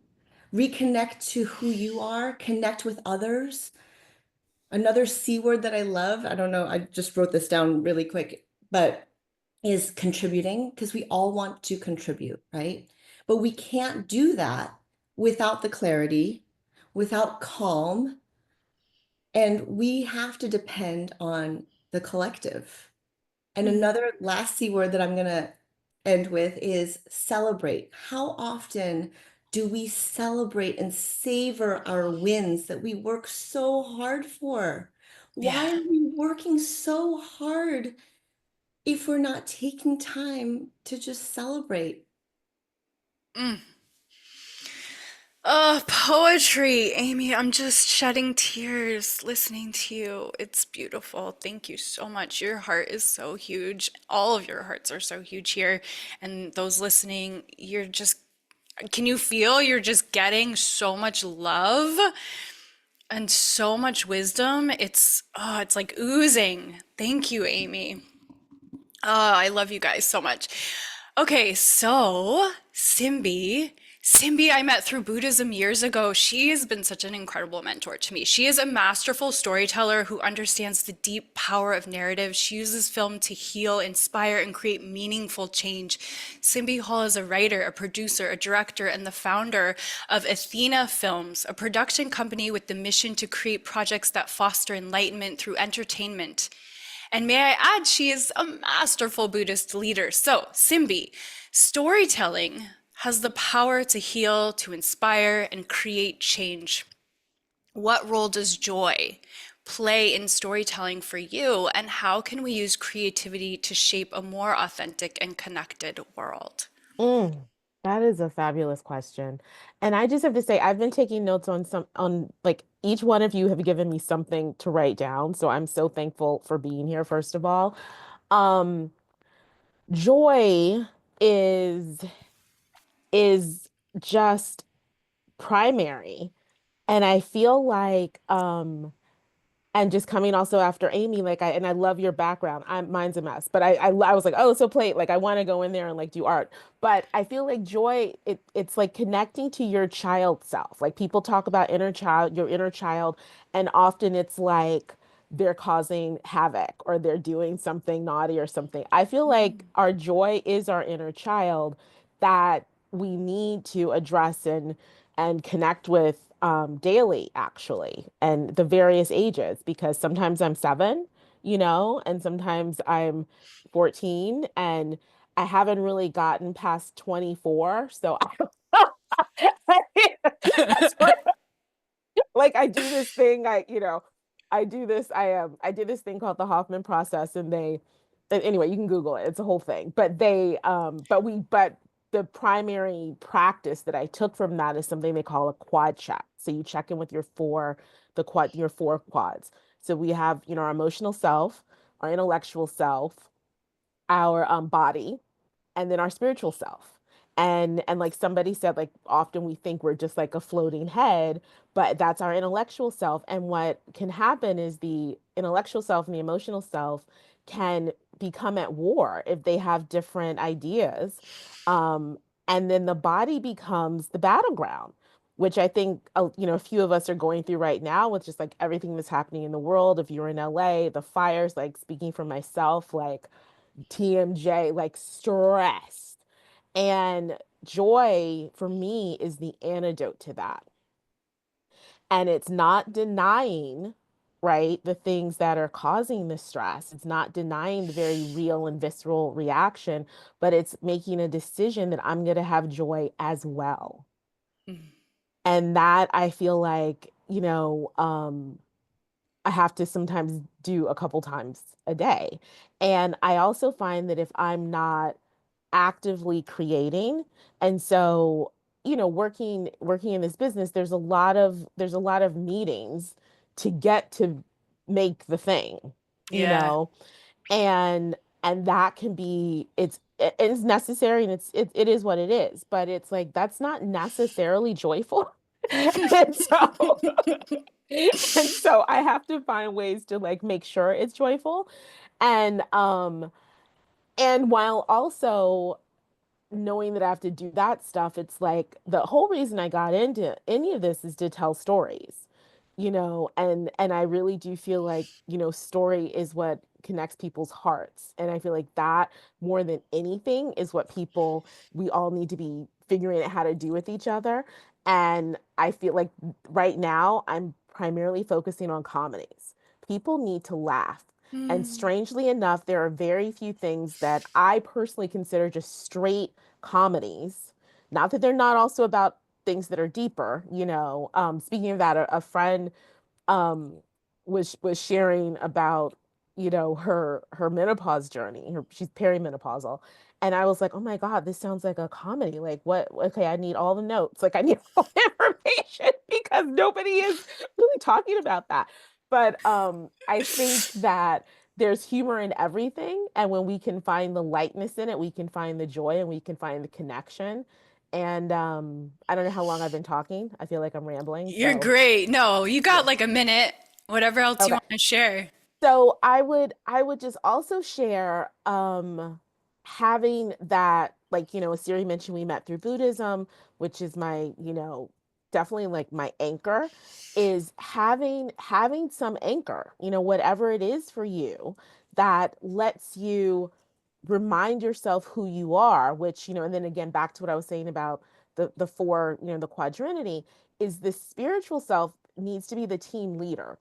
reconnect to who you are, connect with others. Another C word that I love, I don't know, I just wrote this down really quick, but is contributing, because we all want to contribute, right? But we can't do that without the clarity, without calm, and we have to depend on the collective. And another last C word that I'm going to end with is celebrate. How often do we celebrate and savor our wins that we work so hard for? Why Yeah. are we working so hard if we're not taking time to just celebrate? Mm. Oh, poetry, Amy. I'm just shedding tears listening to you. It's beautiful. Thank you so much. Your heart is so huge. All of your hearts are so huge here. And those listening, can you feel you're just getting so much love and so much wisdom? It's like oozing. Thank you, Amy. Oh, I love you guys so much. Okay, so Simbi, I met through Buddhism years ago. She has been such an incredible mentor to me. She is a masterful storyteller who understands the deep power of narrative. She uses film to heal, inspire, and create meaningful change. Simbi Hall is a writer, a producer, a director, and the founder of Athena Films, a production company with the mission to create projects that foster enlightenment through entertainment. And may I add, she is a masterful Buddhist leader. So, Simbi, storytelling has the power to heal, to inspire, and create change. What role does joy play in storytelling for you, and how can we use creativity to shape a more authentic and connected world? Mm, that is a fabulous question. And I just have to say, I've been taking notes on like each one of you have given me something to write down. So I'm so thankful for being here, first of all. Um, joy is is just primary. And I feel like and just coming also after Amy, like I love your background. Mine's a mess, but I was like, oh, so play like I want to go in there and like do art. But I feel like joy, it's like connecting to your child self. Like people talk about inner child, your inner child, and often it's like they're causing havoc or they're doing something naughty or something. I feel like our joy is our inner child that we need to address and connect with daily, actually, and the various ages, because sometimes I'm 7, and sometimes I'm 14, and I haven't really gotten past 24. So that's where like I do this thing, I did this thing called the Hoffman process, and anyway, you can Google it. It's a whole thing. But the primary practice that I took from that is something they call a quad check. So you check in with your 4 quads. So we have, our emotional self, our intellectual self, our body, and then our spiritual self. And like somebody said, like often we think we're just like a floating head, but that's our intellectual self. And what can happen is the intellectual self and the emotional self can become at war if they have different ideas. Um, and then the body becomes the battleground, which I think a few of us are going through right now with just like everything that's happening in the world. If you're in LA, the fires, like speaking for myself, like TMJ, like stress. And joy for me is the antidote to that. And it's not denying, right, the things that are causing the stress. It's not denying the very real and visceral reaction, but it's making a decision that I'm going to have joy as well. Mm. And that I feel like, I have to sometimes do a couple times a day. And I also find that if I'm not actively creating, and so working in this business, there's a lot of meetings to get to make the thing, you Yeah. know and that can be it's necessary, and it is what it is, but it's like that's not necessarily joyful. And so and so I have to find ways to like make sure it's joyful, and while also knowing that I have to do that stuff, it's like the whole reason I got into any of this is to tell stories, and I really do feel like, story is what connects people's hearts. And I feel like that more than anything is what we all need to be figuring out how to do with each other. And I feel like right now I'm primarily focusing on comedies. People need to laugh. And Mm. strangely enough, there are very few things that I personally consider just straight comedies. Not that they're not also about things that are deeper. Speaking of that, a friend um was sharing about her menopause journey. She's perimenopausal, and I was like, oh my god, this sounds like a comedy. Like, what? Okay, I need all the notes, like I need all the information because nobody is really talking about that. But I think that there's humor in everything, and when we can find the lightness in it, we can find the joy, and we can find the connection. And I don't know how long I've been talking. I feel like I'm rambling, You're so great. No, you got yeah. like a minute. Whatever else you Okay. want to share. So I would just also share having that, like, as Siri mentioned, we met through Buddhism, which is my, definitely like my anchor, is having some anchor, whatever it is for you that lets you remind yourself who you are, which, and then again back to what I was saying about the four, the quadrinity, is the spiritual self needs to be the team leader.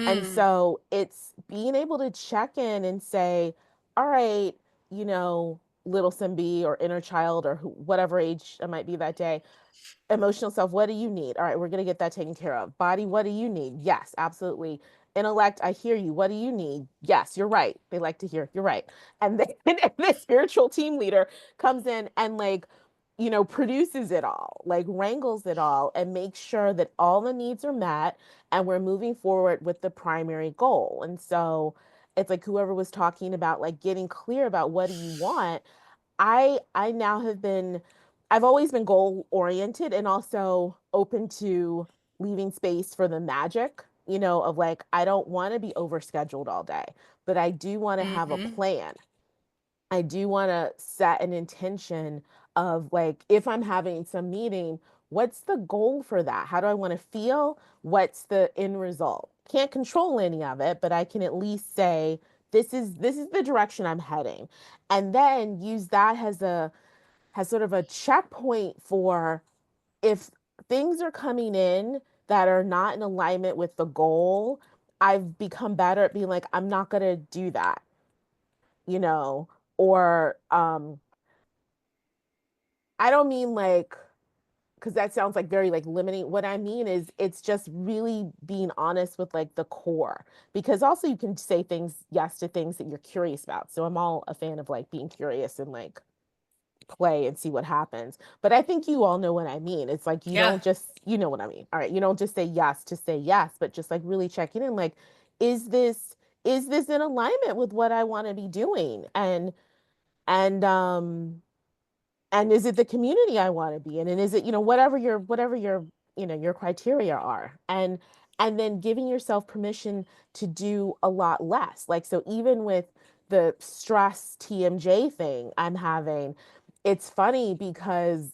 And Mm. so it's being able to check in and say, all right, little Simbi or inner child or whatever age I might be that day, emotional self, what do you need? All right, we're going to get that taken care of. Body, what do you need? Yes, absolutely. Intellect, I hear you. What do you need? Yes, you're right. They like to hear, you're right. And then and the spiritual team leader comes in and like, produces it all, like wrangles it all and makes sure that all the needs are met and we're moving forward with the primary goal. And so it's like whoever was talking about like getting clear about what do you want. I now I've always been goal oriented and also open to leaving space for the magic, of like I don't want to be overscheduled all day, but I do want to have a Hmm. plan. I do want to set an intention of like if I'm having some meeting, what's the goal for that? How do I want to feel? What's the end result? Can't control any of it, but I can at least say this is the direction I'm heading. And then use that as sort of a checkpoint for if things are coming in that are not in alignment with the goal. I've become better at being like, I'm not going to do that, you know, or I don't mean like, because that sounds like very like limiting. What I mean is it's just really being honest with like the core, because also you can say things, yes, to things that you're curious about. So I'm all a fan of like being curious and like play and see what happens. But I think you all know what I mean. It's like you Yeah. don't just, you know what I mean. All right, you don't just say yes to say yes, but just like really checking in like, is this in alignment with what I want to be doing? And And is it the community I want to be in? And is it, whatever your, your criteria are. And then giving yourself permission to do a lot less. Like, so even with the stress TMJ thing I'm having, it's funny because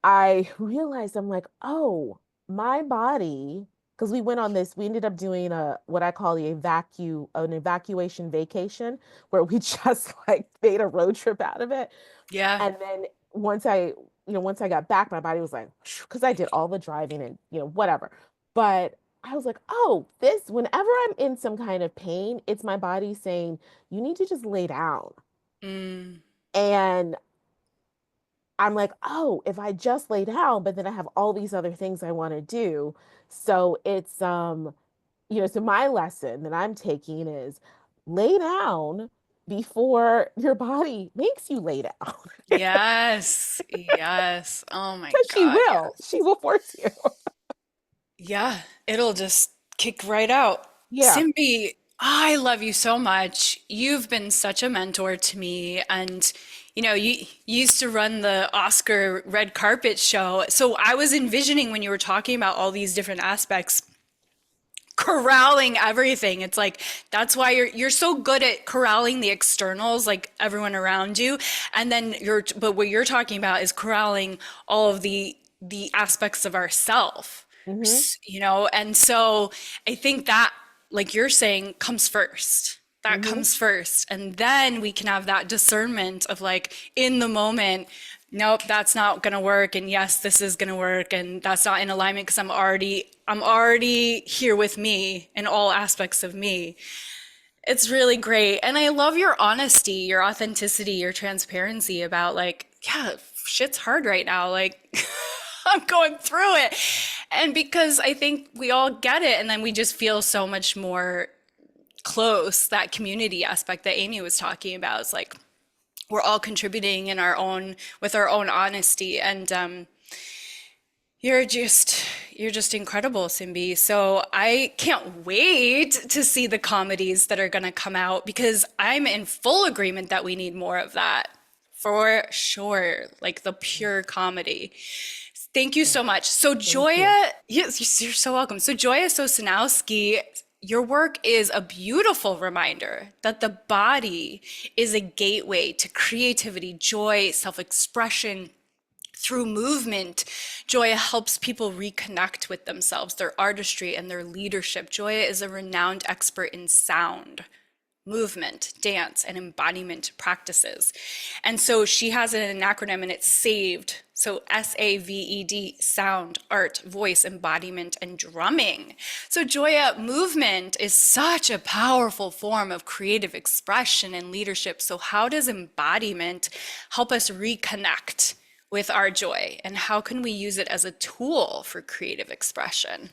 I realized I'm like, oh, my body, because we ended up doing what I call an evacuation vacation, where we just like made a road trip out of it. Yeah. And then once I got back, my body was like, because I did all the driving and, whatever. But I was like, oh, whenever I'm in some kind of pain, it's my body saying, you need to just lay down. Mm. And I'm like, oh, if I just lay down, but then I have all these other things I want to do. So it's so my lesson that I'm taking is lay down before your body makes you lay down. Yes. Yes. Oh my Because she God. will. She Yes. will force you. Yeah. It'll just kick right out. Yeah. Simbi, I love you so much. You've been such a mentor to me. And, you used to run the Oscar red carpet show. So I was envisioning when you were talking about all these different aspects, corralling everything. It's like that's why you're so good at corralling the externals, like everyone around you, and then but what you're talking about is corralling all of the aspects of ourself. Hmm. And so I think that, like you're saying, comes first. That Hmm. comes first, and then we can have that discernment of like in the moment, nope, that's not going to work, and yes, this is going to work, and that's not in alignment because I'm already here with me in all aspects of me. It's really great. And I love your honesty, your authenticity, your transparency about like, yeah, shit's hard right now. Like I'm going through it. And because I think we all get it, and then we just feel so much more close. That community aspect that Amy was talking about is like we're all contributing in our own with our own honesty. And you're just incredible, Simbi. So I can't wait to see the comedies that are going to come out because I'm in full agreement that we need more of that. For sure, like the pure comedy. Thank you so much. So Thank you. Joya, yes, you're so welcome. So Joya Sosinowski, your work is a beautiful reminder that the body is a gateway to creativity, joy, self-expression, through movement. Joya helps people reconnect with themselves, their artistry, and their leadership. Joya is a renowned expert in sound, movement, dance, and embodiment practices. And so she has an acronym and it's SAVED. So SAVED, sound, art, voice, embodiment, and drumming. So Joya, movement is such a powerful form of creative expression and leadership. So how does embodiment help us reconnect with our joy? And how can we use it as a tool for creative expression?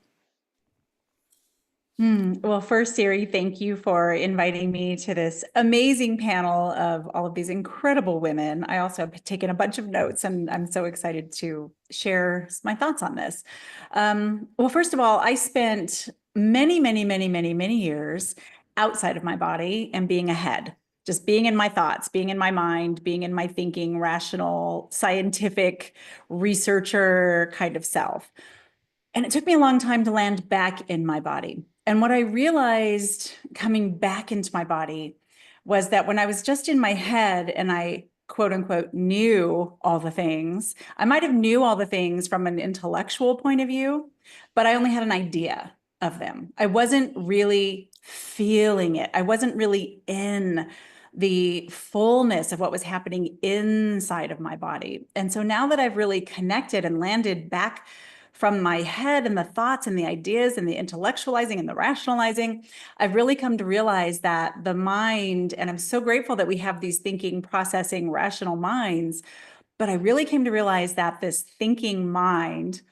Well, first, Siri, thank you for inviting me to this amazing panel of all of these incredible women. I also have taken a bunch of notes and I'm so excited to share my thoughts on this. Well, first of all, I spent many, many, many, many, many years outside of my body and being ahead, just being in my thoughts, being in my mind, being in my thinking, rational, scientific, researcher kind of self. And it took me a long time to land back in my body. And what I realized coming back into my body was that when I was just in my head and I quote unquote knew all the things, I might have knew all the things from an intellectual point of view, but I only had an idea of them. I wasn't really feeling it. I wasn't really in the fullness of what was happening inside of my body. And so now that I've really connected and landed back from my head and the thoughts and the ideas and the intellectualizing and the rationalizing, I've really come to realize that the mind, and I'm so grateful that we have these thinking, processing, rational minds, but I really came to realize that this thinking mind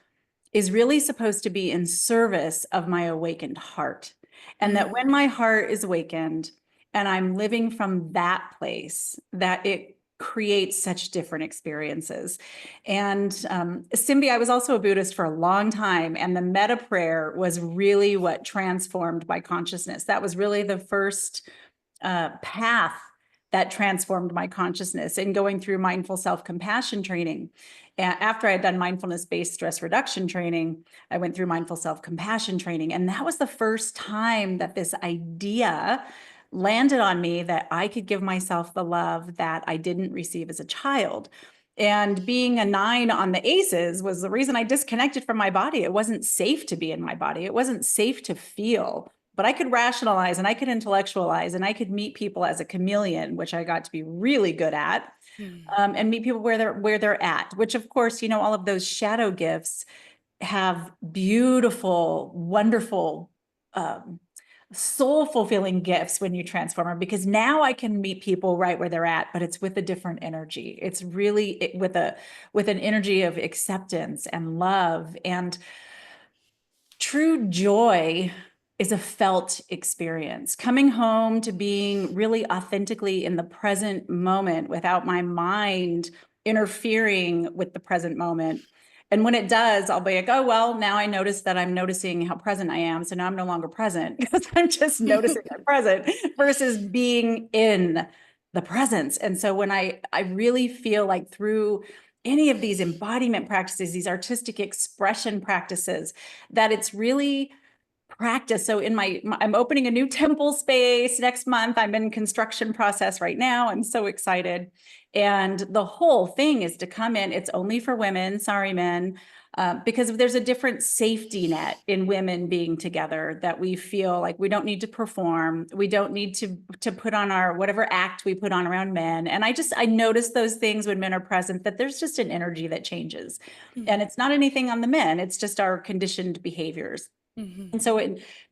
is really supposed to be in service of my awakened heart. And that when my heart is awakened and I'm living from that place, that it creates such different experiences. And Simbi, I was also a Buddhist for a long time, and the metta prayer was really what transformed my consciousness. That was really the first path that transformed my consciousness, and going through mindful self-compassion training. After I had done mindfulness-based stress reduction training, I went through mindful self-compassion training. And that was the first time that this idea landed on me that I could give myself the love that I didn't receive as a child. And being a 9 on the ACEs was the reason I disconnected from my body. It wasn't safe to be in my body. It wasn't safe to feel, but I could rationalize and I could intellectualize and I could meet people as a chameleon, which I got to be really good at, and meet people where they're at, which of course, you know, all of those shadow gifts have beautiful, wonderful, soul fulfilling gifts when you transform them, because now I can meet people right where they're at, but it's with a different energy. It's really with an energy of acceptance and love, and true joy is a felt experience. Coming home to being really authentically in the present moment without my mind interfering with the present moment. And when it does, I'll be like, oh, well, now I notice that I'm noticing how present I am. So now I'm no longer present because I'm just noticing I'm present versus being in the presence. And so when I really feel like through any of these embodiment practices, these artistic expression practices, that it's really practice. So I'm opening a new temple space next month. I'm in construction process right now. I'm so excited. And the whole thing is to come in. It's only for women, sorry, men, because there's a different safety net in women being together, that we feel like we don't need to perform. We don't need to put on our whatever act we put on around men. And I notice those things when men are present, that there's just an energy that changes. And it's not anything on the men. It's just our conditioned behaviors. And so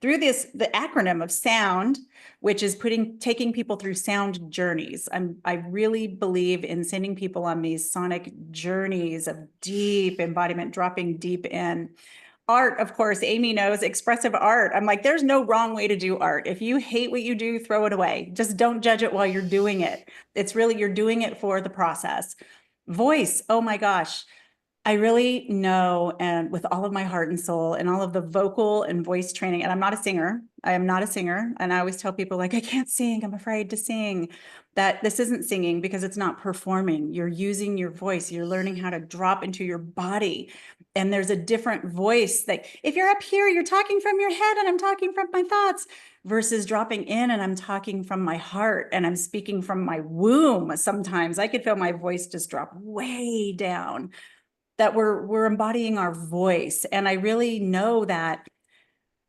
through the acronym of SOUND, which is taking people through sound journeys, I really believe in sending people on these sonic journeys of deep embodiment, dropping deep in. Art, of course, Amy knows, expressive art. I'm like, there's no wrong way to do art. If you hate what you do, throw it away. Just don't judge it while you're doing it. It's really, you're doing it for the process. Voice, oh my gosh. I really know, and with all of my heart and soul and all of the vocal and voice training, and I'm not a singer. I am not a singer. And I always tell people, like, I can't sing. I'm afraid to sing. That this isn't singing because it's not performing. You're using your voice. You're learning how to drop into your body. And there's a different voice that if you're up here, you're talking from your head and I'm talking from my thoughts, versus dropping in and I'm talking from my heart and I'm speaking from my womb. Sometimes I could feel my voice just drop way down, that we're embodying our voice. And I really know that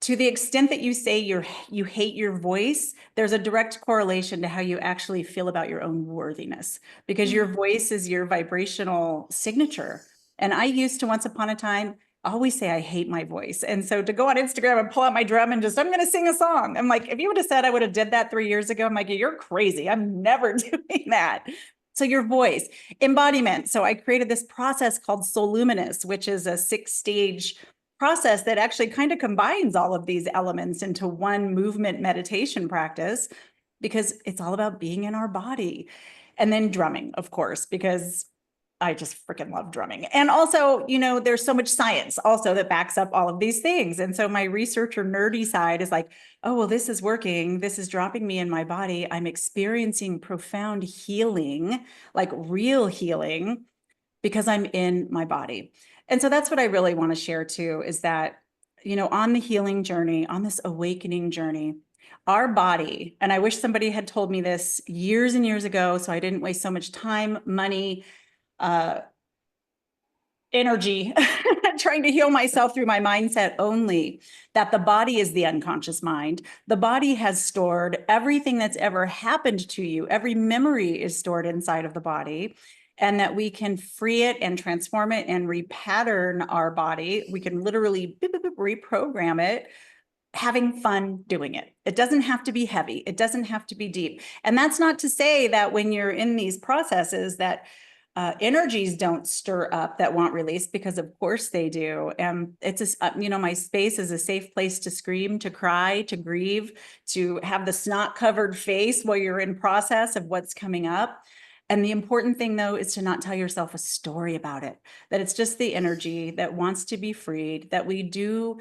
to the extent that you say you hate your voice, there's a direct correlation to how you actually feel about your own worthiness, because your voice is your vibrational signature. And I used to, once upon a time, always say I hate my voice. And so to go on Instagram and pull out my drum and I'm going to sing a song. I'm like, if you would have said I would have did that 3 years ago, I'm like, you're crazy. I'm never doing that. So your voice, embodiment. So I created this process called Soul Luminous, which is a 6-stage process that actually kind of combines all of these elements into one movement meditation practice, because it's all about being in our body. And then drumming, of course, because I just freaking love drumming. And also, you know, there's so much science also that backs up all of these things. And so my researcher nerdy side is like, oh, well, this is working. This is dropping me in my body. I'm experiencing profound healing, like real healing, because I'm in my body. And so that's what I really want to share too, is that, you know, on the healing journey, on this awakening journey, our body, and I wish somebody had told me this years and years ago, so I didn't waste so much time, money, energy trying to heal myself through my mindset only, that the body is the unconscious mind. The body has stored everything that's ever happened to you. Every memory is stored inside of the body, and that we can free it and transform it and repattern our body. We can literally reprogram it, having fun doing it. It doesn't have to be heavy. It doesn't have to be deep. And that's not to say that when you're in these processes that energies don't stir up that want release, because of course they do. And it's you know, my space is a safe place to scream, to cry, to grieve, to have the snot covered face while you're in process of what's coming up. And the important thing though, is to not tell yourself a story about it, that it's just the energy that wants to be freed, that we do,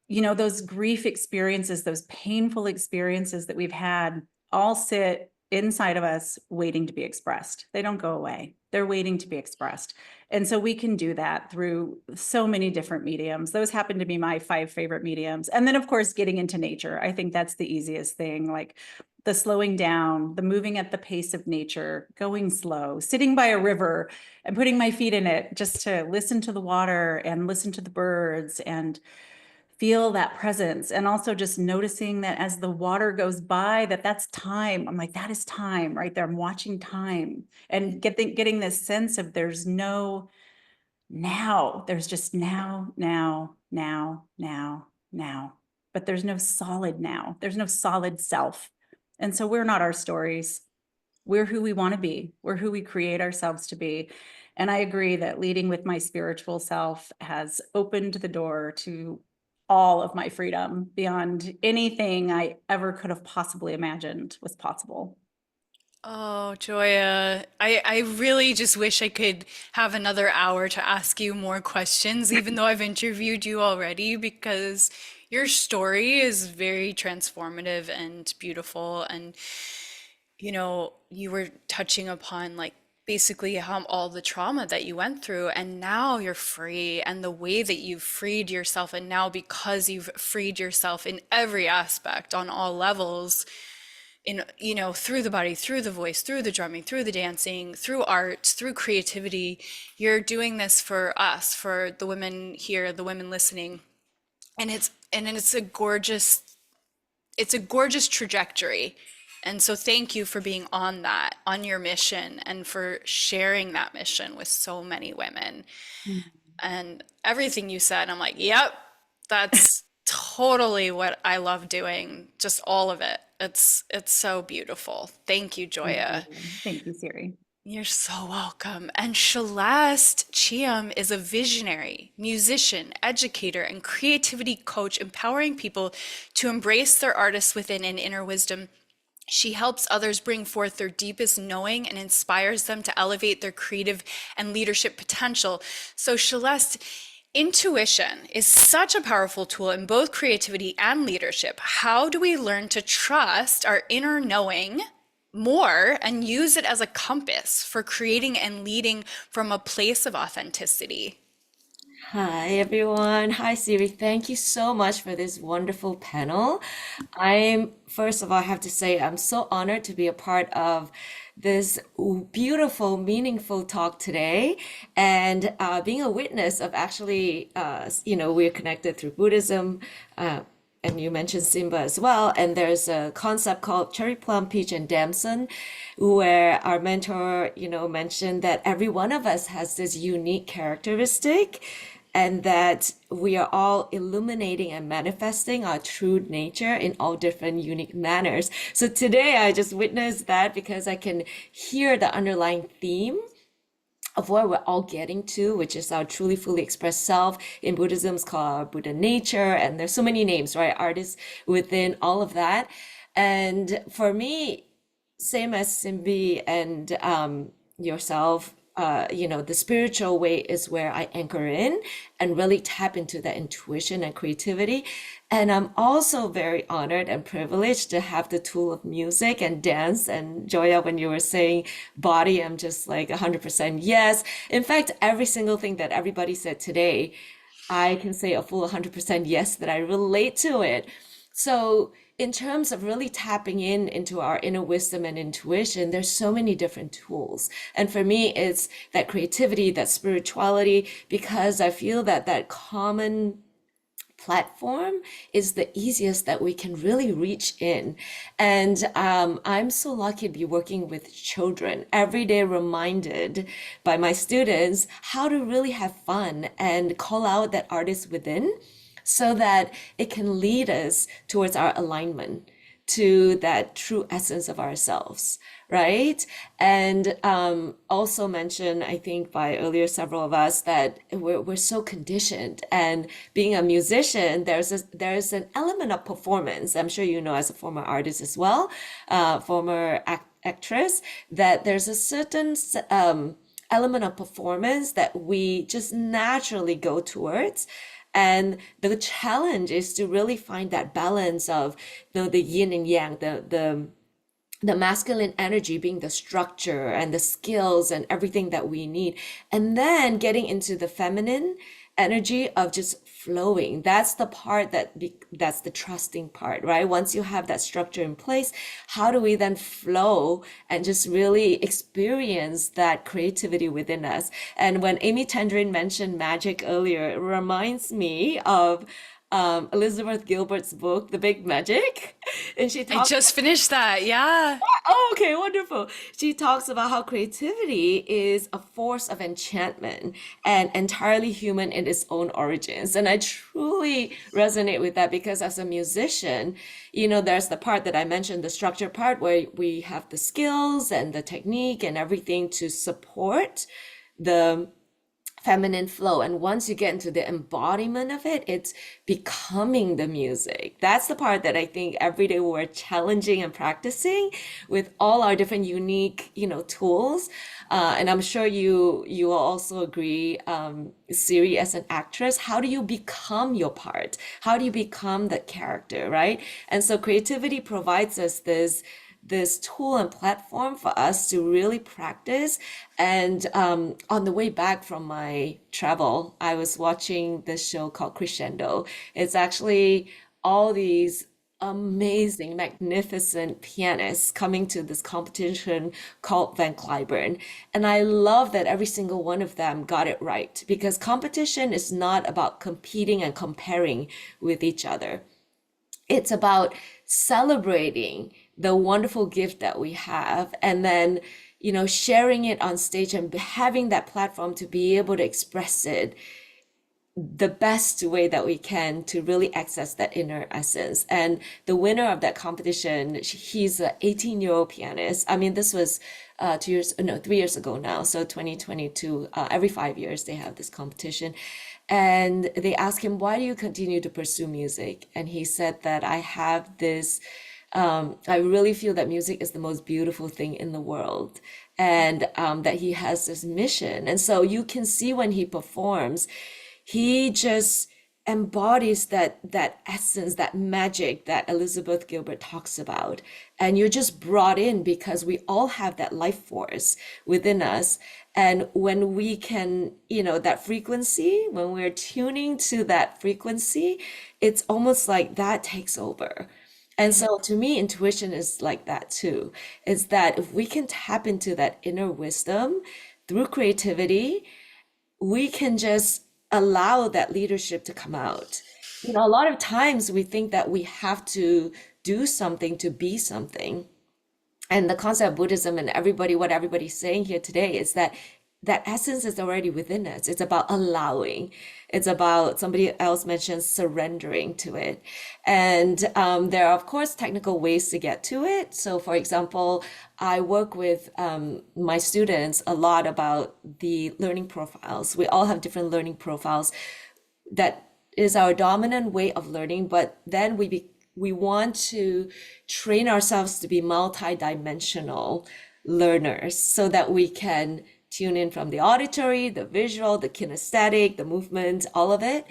you know, those grief experiences, those painful experiences that we've had all sit inside of us waiting to be expressed. They don't go away. They're waiting to be expressed. And so we can do that through so many different mediums. Those happen to be my 5 favorite mediums. And then, of course, getting into nature. I think that's the easiest thing, like the slowing down, the moving at the pace of nature, going slow, sitting by a river and putting my feet in it just to listen to the water and listen to the birds and feel that presence. And also just noticing that as the water goes by, that's time. I'm like, that is time right there. I'm watching time and getting this sense of there's no now. There's just now, now, now, now, now. But there's no solid now. There's no solid self. And so we're not our stories. We're who we want to be. We're who we create ourselves to be. And I agree that leading with my spiritual self has opened the door to all of my freedom beyond anything I ever could have possibly imagined was possible. Oh, Joya, I really just wish I could have another hour to ask you more questions, even though I've interviewed you already, because your story is very transformative and beautiful. And, you were touching upon like basically how all the trauma that you went through, and now you're free, and the way that you've freed yourself, and now because you've freed yourself in every aspect on all levels, through the body, through the voice, through the drumming, through the dancing, through art, through creativity, you're doing this for us, for the women here, the women listening. And it's a gorgeous trajectory. And so thank you for being on your mission, and for sharing that mission with so many women. And everything you said, I'm like, yep, that's totally what I love doing. Just all of it. It's so beautiful. Thank you, Joya. Thank you, Siri. You're so welcome. And Celeste Chiam is a visionary, musician, educator, and creativity coach, empowering people to embrace their artists within and inner wisdom. She helps others bring forth their deepest knowing and inspires them to elevate their creative and leadership potential. So Celeste, intuition is such a powerful tool in both creativity and leadership. How do we learn to trust our inner knowing more and use it as a compass for creating and leading from a place of authenticity? Hi, everyone. Hi, Siri. Thank you so much for this wonderful panel. First of all, I have to say, I'm so honored to be a part of this beautiful, meaningful talk today, and being a witness of actually, we're connected through Buddhism, and you mentioned Simba as well. And there's a concept called cherry plum, peach, and damson, where our mentor, mentioned that every one of us has this unique characteristic, and that we are all illuminating and manifesting our true nature in all different unique manners. So today I just witnessed that, because I can hear the underlying theme of where we're all getting to, which is our truly fully expressed self. In Buddhism, it's called Buddha nature, and there's so many names, right? Artists within all of that. And for me, same as Simbi and yourself, the spiritual way is where I anchor in and really tap into that intuition and creativity. And I'm also very honored and privileged to have the tool of music and dance. And Joya, when you were saying body, I'm just like 100% yes. In fact, every single thing that everybody said today, I can say a full 100% yes, that I relate to it. So in terms of really tapping into our inner wisdom and intuition, there's so many different tools. And for me, it's that creativity, that spirituality, because I feel that common platform is the easiest that we can really reach in. And I'm so lucky to be working with children, every day reminded by my students how to really have fun and call out that artist within, so that it can lead us towards our alignment to that true essence of ourselves, right? And also mentioned, I think by earlier several of us, that we're so conditioned. And being a musician, there's an element of performance. I'm sure you know, as a former artist as well, former actress, that there's a certain element of performance that we just naturally go towards. And the challenge is to really find that balance of, the yin and yang, the the masculine energy being the structure and the skills and everything that we need. And then getting into the feminine energy of just flowing. That's the part that's the trusting part, right? Once you have that structure in place, how do we then flow and just really experience that creativity within us? And when Amy Tendrin mentioned magic earlier, it reminds me of Elizabeth Gilbert's book, The Big Magic. And she I talks just finished that. Yeah. Oh, okay, wonderful. She talks about how creativity is a force of enchantment and entirely human in its own origins. And I truly resonate with that because as a musician, there's the part that I mentioned, the structure part, where we have the skills and the technique and everything to support the feminine flow. And once you get into the embodiment of it, it's becoming the music. That's the part that I think every day we're challenging and practicing with all our different unique, tools. And I'm sure you will also agree, Siri, as an actress, how do you become your part? How do you become the character, right? And so creativity provides us this tool and platform for us to really practice. And on the way back from my travel, I was watching this show called Crescendo. It's actually all these amazing, magnificent pianists coming to this competition called Van Cliburn. And I love that every single one of them got it right, because competition is not about competing and comparing with each other. It's about celebrating the wonderful gift that we have, and then sharing it on stage and having that platform to be able to express it the best way that we can to really access that inner essence. And the winner of that competition, he's an 18-year-old pianist. I mean, this was 3 years ago now, so 2022. Every 5 years they have this competition. And they asked him, why do you continue to pursue music? And he said that I have this, I really feel that music is the most beautiful thing in the world, and that he has this mission. And so you can see when he performs, he just embodies that essence, that magic that Elizabeth Gilbert talks about. And you're just brought in because we all have that life force within us. And when we can, that frequency, when we're tuning to that frequency, it's almost like that takes over. And so to me, intuition is like that too. It's that if we can tap into that inner wisdom through creativity, we can just allow that leadership to come out. A lot of times we think that we have to do something to be something. And the concept of Buddhism and what everybody's saying here today is that essence is already within us. It's about allowing. It's about, somebody else mentioned, surrendering to it. And there are, of course, technical ways to get to it. So, for example, I work with my students a lot about the learning profiles. We all have different learning profiles. That is our dominant way of learning, but then we want to train ourselves to be multi-dimensional learners so that we can tune in from the auditory, the visual, the kinesthetic, the movement, all of it.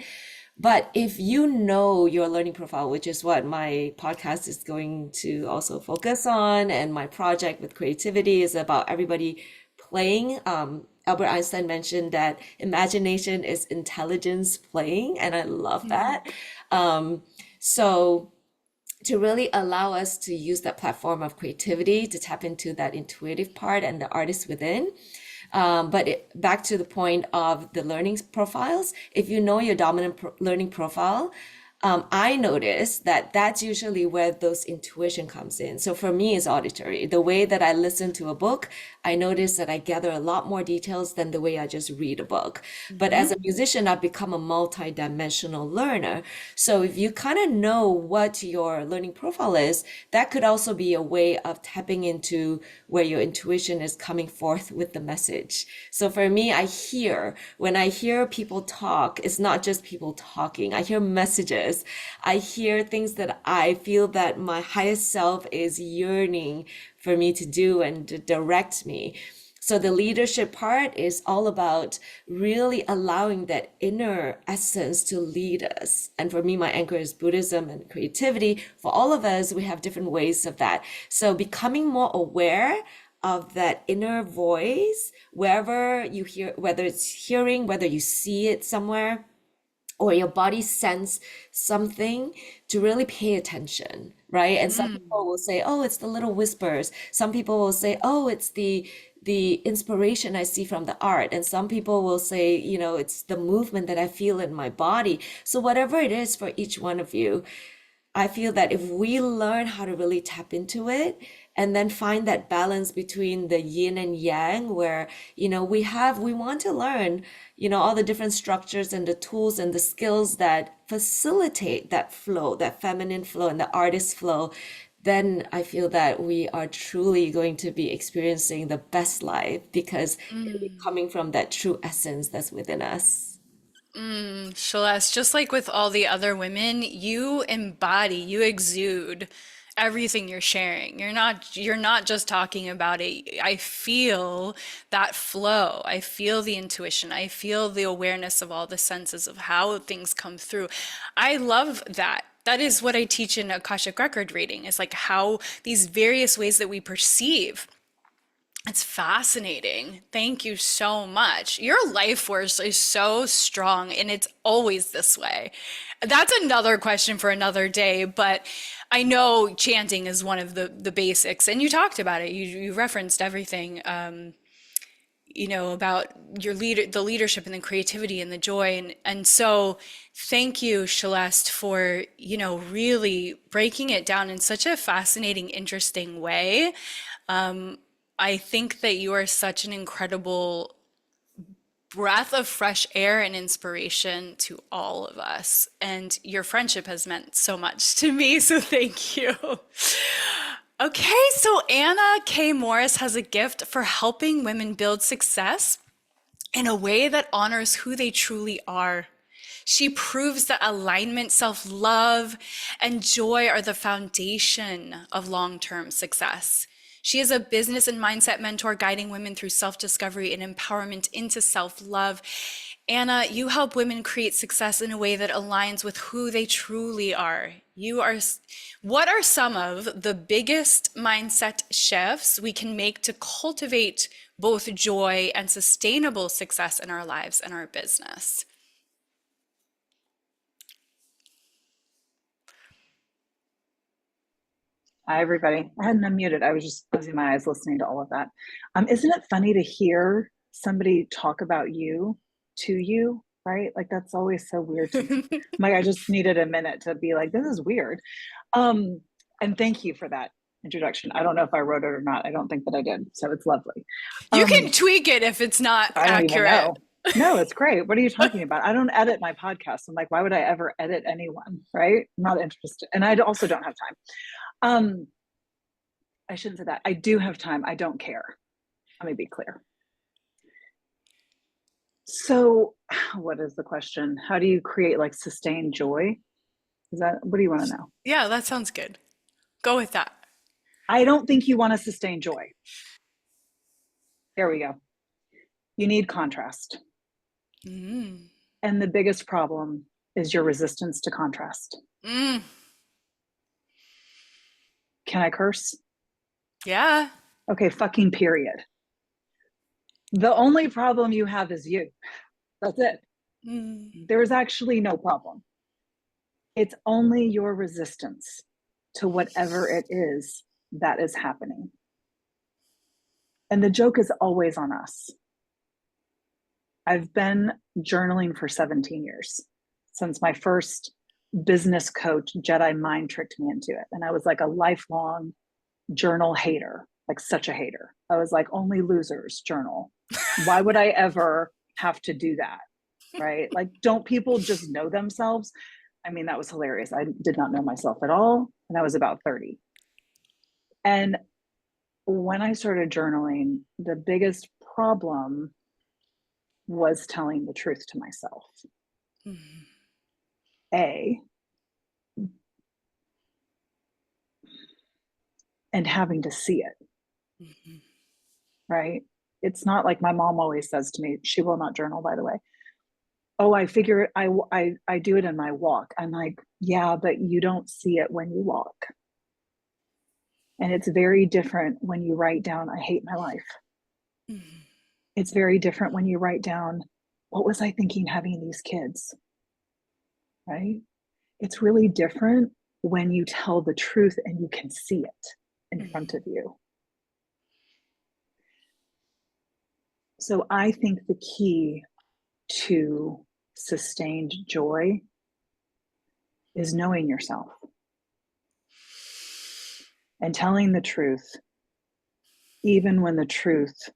But if you know your learning profile, which is what my podcast is going to also focus on, and my project with creativity is about everybody playing. Albert Einstein mentioned that imagination is intelligence playing, and I love that. So to really allow us to use that platform of creativity to tap into that intuitive part and the artist within. But back to the point of the learning profiles, if you know your dominant learning profile, I notice that that's usually where those intuition comes in. So for me, it's auditory. The way that I listen to a book, I notice that I gather a lot more details than the way I just read a book. But as a musician, I've become a multi-dimensional learner. So if you kind of know what your learning profile is, that could also be a way of tapping into where your intuition is coming forth with the message. So for me, when I hear people talk, it's not just people talking. I hear messages. I hear things that I feel that my highest self is yearning for me to do and to direct me. So the leadership part is all about really allowing that inner essence to lead us. And for me, my anchor is Buddhism and creativity. For all of us, we have different ways of that. So becoming more aware of that inner voice, wherever you hear, whether it's hearing, whether you see it somewhere, or your body sense something, to really pay attention, right? And some people will say, oh, it's the little whispers. Some people will say, oh, it's the inspiration I see from the art. And some people will say, you know, it's the movement that I feel in my body. So whatever it is for each one of you, I feel that if we learn how to really tap into it and then find that balance between the yin and yang, where, you know, we want to learn, you know, all the different structures and the tools and the skills that facilitate that flow, that feminine flow and the artist flow, then I feel that we are truly going to be experiencing the best life, because it'll be coming from that true essence that's within us. Celeste, just like with all the other women, you embody, you exude everything you're sharing. You're not just talking about it. I feel that flow. I feel the intuition. I feel the awareness of all the senses of how things come through. I love that. That is what I teach in Akashic Record reading, is like how these various ways that we perceive. It's fascinating. Thank you so much. Your life force is so strong, and it's always this way. That's another question for another day, but I know chanting is one of the basics, and you talked about it. You referenced everything, you know, about the leadership and the creativity and the joy, and so thank you, Celeste, for, you know, really breaking it down in such a fascinating, interesting way. I think that you are such an incredible breath of fresh air and inspiration to all of us. And your friendship has meant so much to me, so thank you. Okay, so Anna K. Morris has a gift for helping women build success in a way that honors who they truly are. She proves that alignment, self-love, and joy are the foundation of long-term success. She is a business and mindset mentor guiding women through self-discovery and empowerment into self-love. Anna, you help women create success in a way that aligns with who they truly are. What are some of the biggest mindset shifts we can make to cultivate both joy and sustainable success in our lives and our business? Hi, everybody. I hadn't unmuted. I was just closing my eyes listening to all of that. Isn't it funny to hear somebody talk about you to you, right? Like that's always so weird to me. Like I just needed a minute to be like, this is weird. And thank you for that introduction. I don't know if I wrote it or not. I don't think that I did. So it's lovely. You can tweak it if it's not I don't accurate. even know. No, it's great. What are you talking about? I don't edit my podcast. I'm like, why would I ever edit anyone? Right? I'm not interested. And I also don't have time. I shouldn't say that. I do have time. I don't care. Let me be clear. So what is the question? How do you create like sustained joy? What do you want to know? Yeah, that sounds good. Go with that. I don't think you want to sustain joy. There we go. You need contrast. And the biggest problem is your resistance to contrast. Can I curse? Yeah. Okay, fucking period. The only problem you have is you. That's it. There's actually no problem. It's only your resistance to whatever it is that is happening. And the joke is always on us. I've been journaling for 17 years, since my first business coach, Jedi, mind tricked me into it. And I was like a lifelong journal hater, like such a hater. I was like, only losers journal. Why would I ever have to do that? Right? Like, don't people just know themselves? I mean, that was hilarious. I did not know myself at all. And I was about 30. And when I started journaling, the biggest problem was telling the truth to myself. And having to see it. Right? It's not like my mom always says to me, she will not journal, by the way. Oh, I figure I do it in my walk. I'm like, yeah, but you don't see it when you walk. And it's very different when you write down, I hate my life. Mhm. It's very different when you write down, what was I thinking having these kids? Right? It's really different when you tell the truth and you can see it in front of you. So I think the key to sustained joy is knowing yourself and telling the truth, even when the truth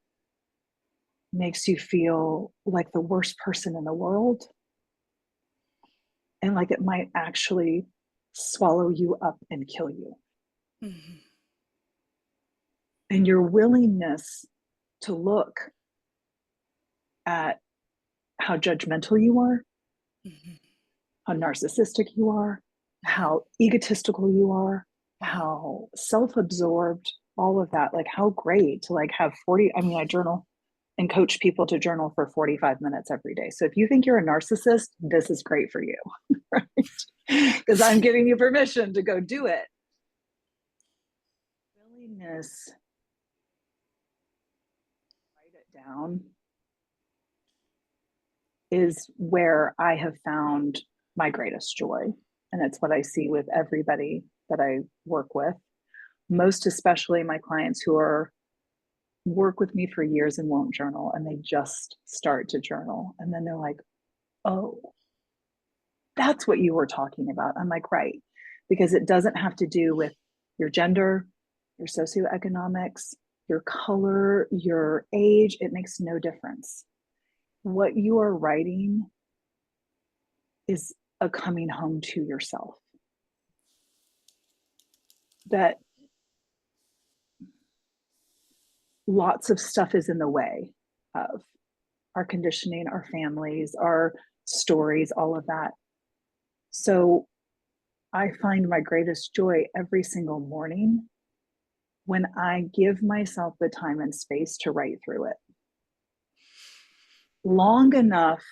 makes you feel like the worst person in the world and like it might actually swallow you up and kill you. Mhm. And your willingness to look at how judgmental you are, Mhm. how narcissistic you are, how egotistical you are, how self-absorbed, all of that, like how great to like have 40, I mean, I journal and coach people to journal for 45 minutes every day. So if you think you're a narcissist, this is great for you, right? Because I'm giving you permission to go do it. Willingness, write it down, is where I have found my greatest joy. And it's what I see with everybody that I work with, most especially my clients who are work with me for years and won't journal, and they just start to journal. And then they're like, oh, that's what you were talking about. I'm like, right. Because it doesn't have to do with your gender, your socioeconomics, your color, your age. It makes no difference. What you are writing is a coming home to yourself. That lots of stuff is in the way of our conditioning, our families, our stories, all of that. So I find my greatest joy every single morning when I give myself the time and space to write through it. Long enough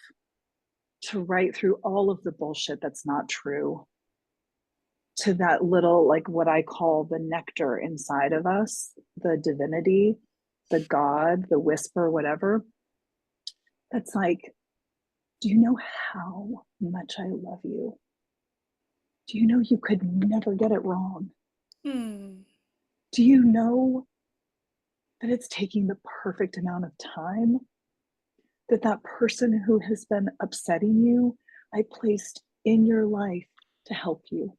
to write through all of the bullshit that's not true, to that little, like what I call the nectar inside of us, the divinity, the God, the whisper, whatever. That's like, do you know how much I love you? Do you know you could never get it wrong? Mm. Do you know that it's taking the perfect amount of time? That that person who has been upsetting you, I placed in your life to help you.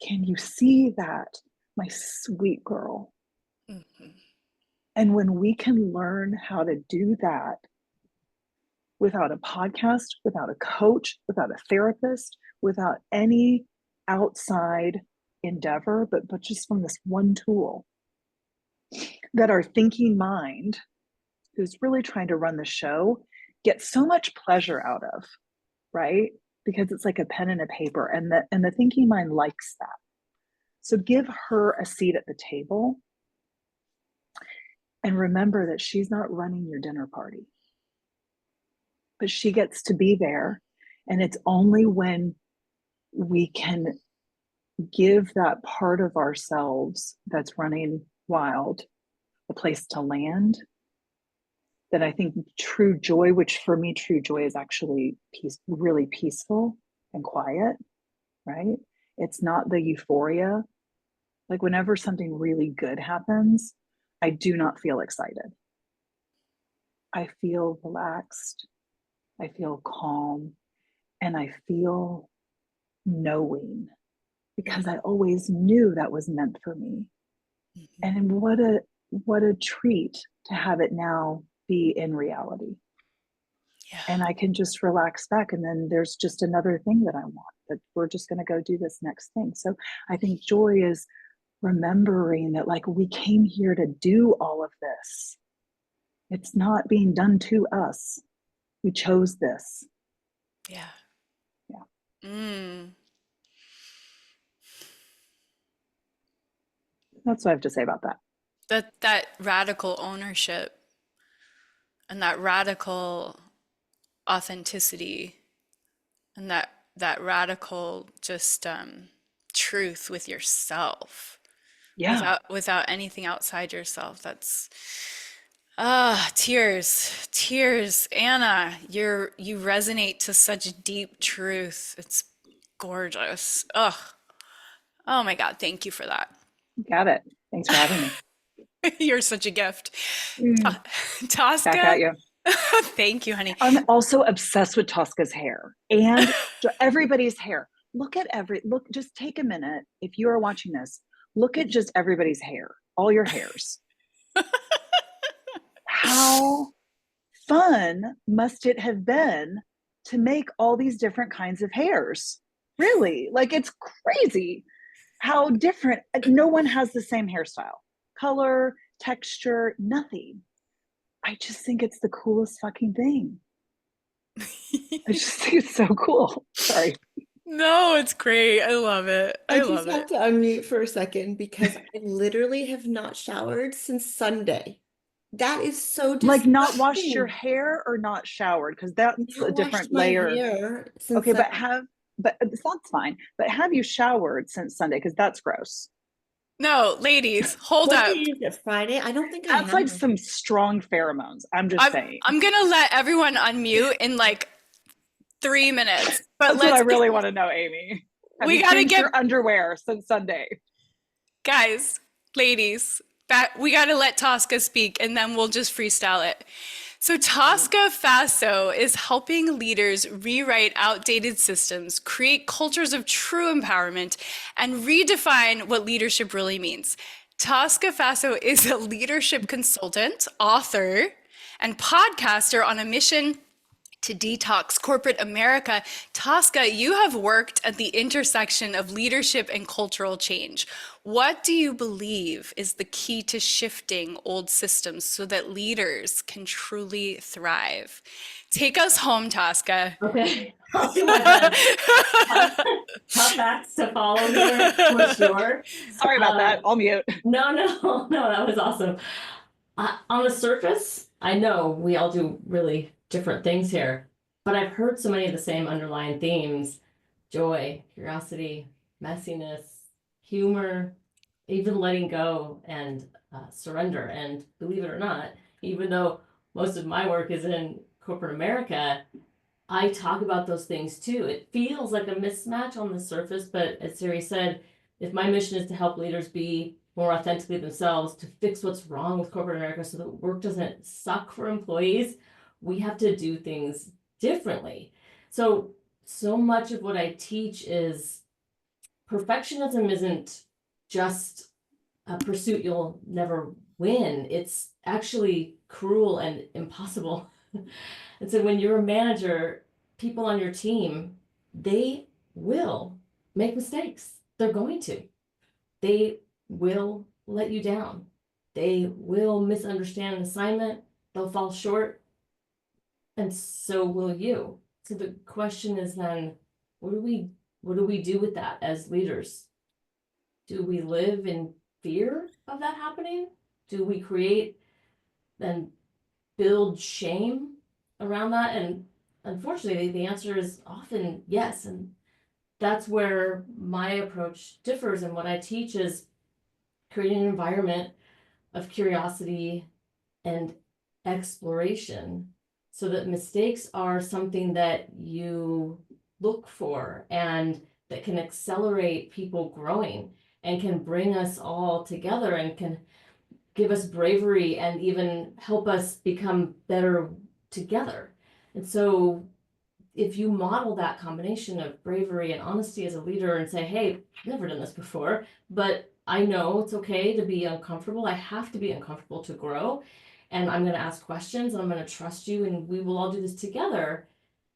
Can you see that, my sweet girl? Mhm. And when we can learn how to do that without a podcast, without a coach, without a therapist, without any outside endeavor, but just from this one tool, that our thinking mind, who's really trying to run the show, gets so much pleasure out of, right? Because it's like a pen and a paper, and the thinking mind likes that. So give her a seat at the table and remember that she's not running your dinner party, but she gets to be there. And it's only when we can give that part of ourselves that's running wild a place to land, that I think true joy, which for me, true joy is actually really peaceful and quiet, right? It's not the euphoria. Like whenever something really good happens, I do not feel excited. I feel relaxed, I feel calm, and I feel knowing, because I always knew that was meant for me. And what a treat to have it now be in reality. Yeah. And I can just relax back, and then there's just another thing that I want, that we're just going to go do this next thing. So I think joy is remembering that, like, we came here to do all of this. It's not being done to us. We chose this. Yeah. Yeah. Mm. That's what I have to say about that. That radical ownership and that radical authenticity, and that radical just truth with yourself, Yeah. without anything outside yourself. That's tears. Anna, you resonate to such deep truth. It's gorgeous. Oh my God, thank you for that. Got it. Thanks for having me. You're such a gift. Back Tosca, at you. thank you, honey. I'm also obsessed with Tosca's hair and everybody's hair. Just take a minute. If you are watching this, look at just everybody's hair, all your hairs. How fun must it have been to make all these different kinds of hairs? Really? Like, it's crazy how different. No one has the same hairstyle, color, texture, nothing. I just think it's the coolest fucking thing. I just think it's so cool. Sorry. No, it's great. I love it. I I love just have it. to unmute for a second because I literally have not showered since Sunday. That is so Like, not washed your disgusting. hair or not showered, because that's a Not washed different my layer. hair since Okay, but Sunday. that's fine. But have you showered since Sunday? Because that's gross. No, ladies, hold What up. day is it? Friday? I don't think I That's like have. some strong pheromones. I'm just saying. I'm gonna let everyone unmute in like 3 minutes, but That's what I let's really want to know, Amy. Have we you gotta changed get your underwear since Sunday? guys, ladies, we gotta let Tosca speak and then we'll just freestyle it. So Tosca Faso is helping leaders rewrite outdated systems, create cultures of true empowerment, and redefine what leadership really means. Tosca Faso is a leadership consultant, author, and podcaster on a mission to detox corporate America. Tosca, you have worked at the intersection of leadership and cultural change. What do you believe is the key to shifting old systems so that leaders can truly thrive? Take us home, Tosca. Okay, I'll do my best. Tough acts to follow here for sure. Sorry about that. I'll mute. No, that was awesome. On the surface, I know we all do really different things here, but I've heard so many of the same underlying themes: joy, curiosity, messiness, humor, even letting go and surrender. And believe it or not, even though most of my work is in corporate America, I talk about those things too. It feels like a mismatch on the surface, but as Siri said, if my mission is to help leaders be more authentically themselves, to fix what's wrong with corporate America so that work doesn't suck for employees, we have to do things differently. So much of what I teach is perfectionism isn't just a pursuit you'll never win. It's actually cruel and impossible. And so when you're a manager, people on your team, they will make mistakes. They're going to. They will let you down. They will misunderstand an assignment. They'll fall short. And so will you. So the question is then, what do we do with that as leaders? Do we live in fear of that happening? Do we create and build shame around that? And unfortunately, the answer is often yes. And that's where my approach differs. And what I teach is creating an environment of curiosity and exploration so that mistakes are something that you look for and that can accelerate people growing and can bring us all together and can give us bravery and even help us become better together. And so if you model that combination of bravery and honesty as a leader and say, hey, I've never done this before, but I know it's okay to be uncomfortable. I have to be uncomfortable to grow. And I'm going to ask questions and I'm going to trust you and we will all do this together.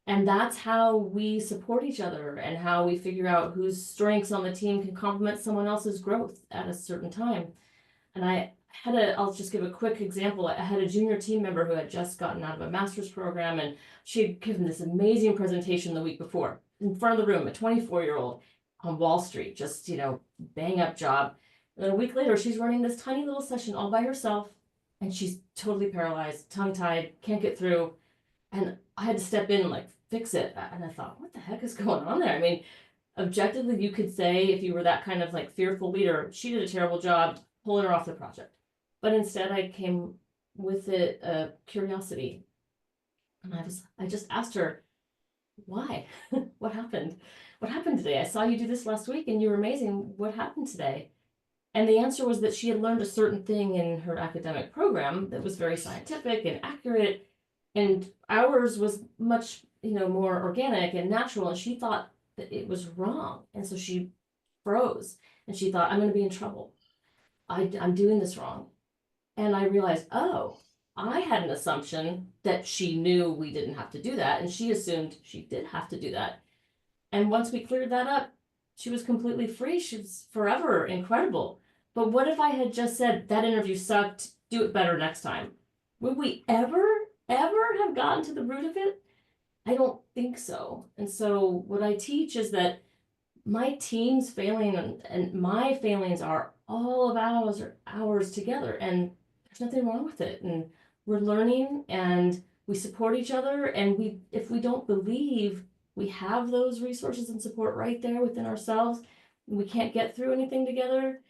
And that's how we support each other and how we figure out whose strengths on the team can complement someone else's growth at a certain time. And I'll just give a quick example. I had a junior team member who had just gotten out of a master's program, and she had given this amazing presentation the week before in front of the room, a 24-year-old on Wall Street, just, bang up job. And then a week later, she's running this tiny little session all by herself, and she's totally paralyzed, tongue-tied, can't get through. And I had to step in and like fix it. And I thought, what the heck is going on there? I mean, objectively, you could say if you were that kind of like fearful leader, she did a terrible job pulling her off the project. But instead, I came with it curiosity, and I just asked her, why? What happened? What happened today? I saw you do this last week, and you were amazing. What happened today? And the answer was that she had learned a certain thing in her academic program that was very scientific and accurate, and ours was much, more organic and natural. And she thought that it was wrong, and so she froze, and she thought, I'm going to be in trouble. I'm doing this wrong. And I realized, oh, I had an assumption that she knew we didn't have to do that, and she assumed she did have to do that. And once we cleared that up, she was completely free. She was forever incredible. But what if I had just said, that interview sucked, do it better next time? Would we ever have gotten to the root of it? I don't think so. And so what I teach is that my team's failing and my failings are all of ours together. And there's nothing wrong with it. And we're learning and we support each other. And if we don't believe we have those resources and support right there within ourselves, and we can't get through anything together,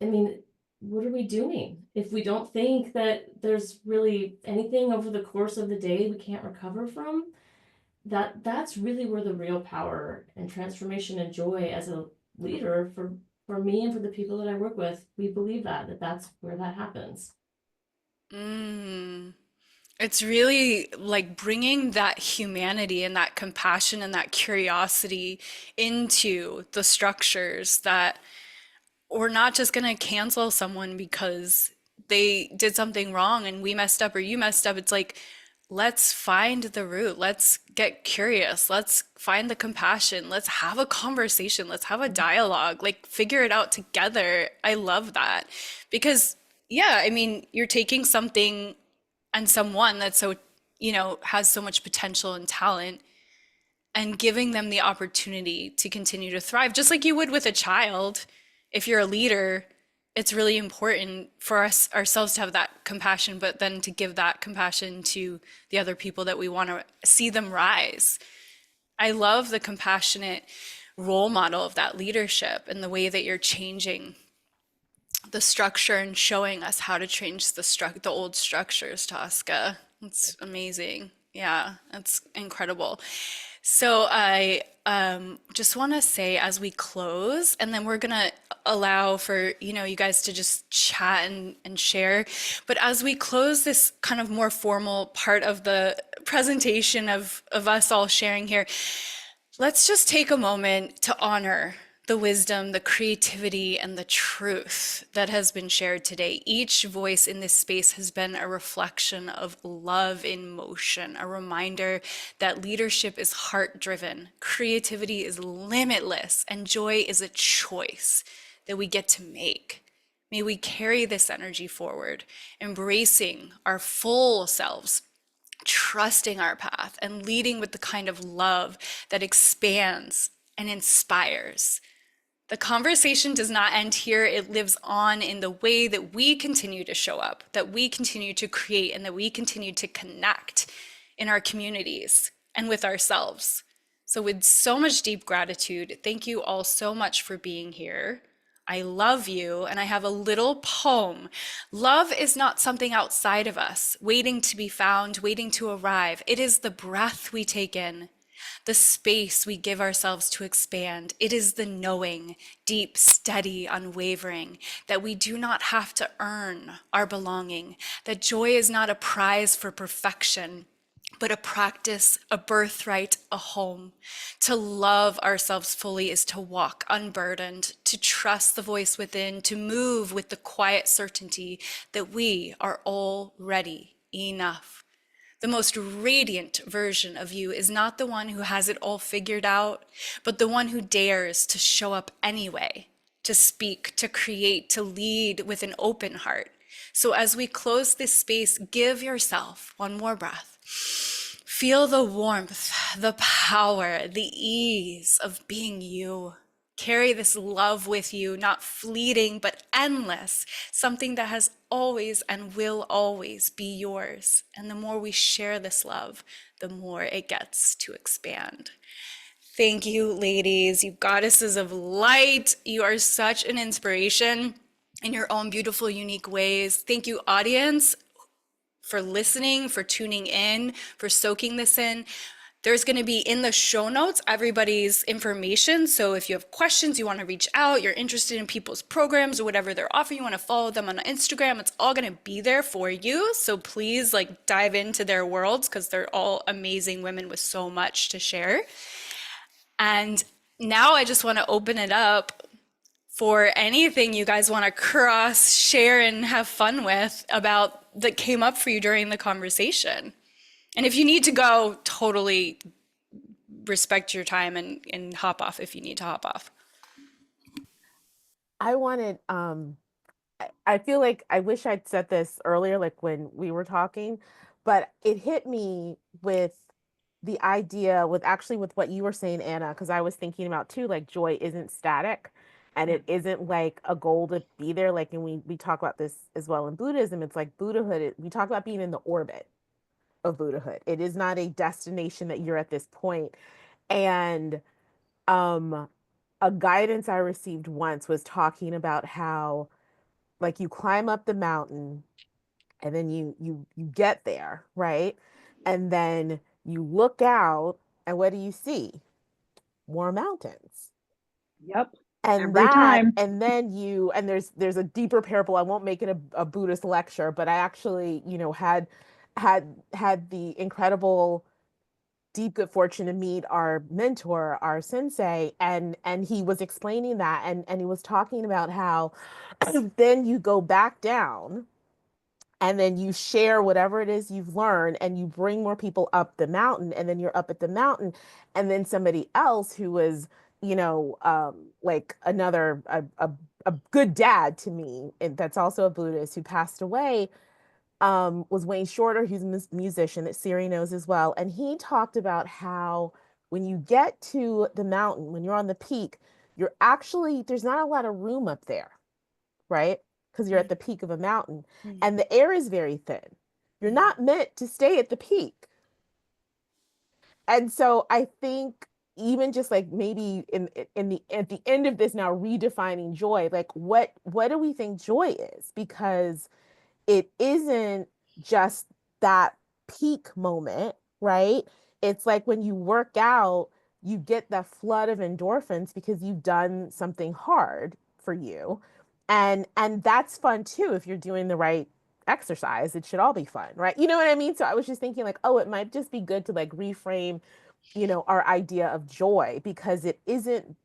I mean, what are we doing? If we don't think that there's really anything over the course of the day we can't recover from, that's really where the real power and transformation and joy as a leader for me and for the people that I work with, we believe that's where that happens. Mm. It's really like bringing that humanity and that compassion and that curiosity into the structures that we're not just going to cancel someone because they did something wrong and we messed up or you messed up. It's like, let's find the root. Let's get curious. Let's find the compassion. Let's have a conversation. Let's have a dialogue. Like, figure it out together. I love that because, yeah, I mean, you're taking something and someone that's so, has so much potential and talent and giving them the opportunity to continue to thrive, just like you would with a child. If you're a leader, it's really important for us ourselves to have that compassion, but then to give that compassion to the other people that we want to see them rise. I love the compassionate role model of that leadership and the way that you're changing the structure and showing us how to change the old structures, Tosca. It's amazing. Yeah, that's incredible. So I just want to say as we close, and then we're gonna allow for you guys to just chat and share. But as we close this kind of more formal part of the presentation of us all sharing here, let's just take a moment to honor the wisdom, the creativity, and the truth that has been shared today. Each voice in this space has been a reflection of love in motion, a reminder that leadership is heart-driven, creativity is limitless, and joy is a choice that we get to make. May we carry this energy forward, embracing our full selves, trusting our path, and leading with the kind of love that expands and inspires. The conversation does not end here. It lives on in the way that we continue to show up, that we continue to create, and that we continue to connect in our communities and with ourselves. So with so much deep gratitude, thank you all so much for being here. I love you, and I have a little poem. Love is not something outside of us, waiting to be found, waiting to arrive. It is the breath we take in, the space we give ourselves to expand. It is the knowing, deep, steady, unwavering, that we do not have to earn our belonging, that joy is not a prize for perfection, but a practice, a birthright, a home. To love ourselves fully is to walk unburdened, to trust the voice within, to move with the quiet certainty that we are already enough. The most radiant version of you is not the one who has it all figured out, but the one who dares to show up anyway, to speak, to create, to lead with an open heart. So as we close this space, give yourself one more breath. Feel the warmth, the power, the ease of being you. Carry this love with you, not fleeting, but endless, something that has always and will always be yours. And the more we share this love, the more it gets to expand. Thank you, ladies, you goddesses of light. You are such an inspiration in your own beautiful, unique ways. Thank you, audience, for listening, for tuning in, for soaking this in. There's going to be in the show notes everybody's information. So if you have questions, you want to reach out, you're interested in people's programs or whatever they're offering, you want to follow them on Instagram, it's all going to be there for you. So please like dive into their worlds because they're all amazing women with so much to share. And now I just want to open it up for anything you guys want to cross, share, and have fun with about that came up for you during the conversation. And if you need to go, totally respect your time and hop off if you need to hop off. I wanted, I feel like I wish I'd said this earlier, like when we were talking, but it hit me with the idea with actually with what you were saying, Anna, because I was thinking about too, like joy isn't static and it isn't like a goal to be there. Like, and we talk about this as well in Buddhism. It's like Buddhahood, we talk about being in the orbit of Buddhahood. It is not a destination that you're at this point. And um a guidance I received once was talking about how like you climb up the mountain and then you get there, right? And then you look out and what do you see? More mountains. Yep. And Every time. and then and there's a deeper parable. I won't make it a Buddhist lecture, but I actually, had the incredible deep good fortune to meet our mentor, our sensei, and he was explaining that and he was talking about how then you go back down and then you share whatever it is you've learned and you bring more people up the mountain and then you're up at the mountain and then somebody else who was like a good dad to me and that's also a Buddhist who passed away was Wayne Shorter, who's a musician that Siri knows as well. And he talked about how when you get to the mountain, when you're on the peak, there's not a lot of room up there, right? Because you're at the peak of a mountain and the air is very thin. You're not meant to stay at the peak. And so I think even just like maybe at the end of this now redefining joy, like what do we think joy is? Because it isn't just that peak moment, right? It's like when you work out, you get that flood of endorphins because you've done something hard for you. And that's fun too if you're doing the right exercise. It should all be fun, right? You know what I mean? So I was just thinking like, oh, it might just be good to like reframe, our idea of joy because it isn't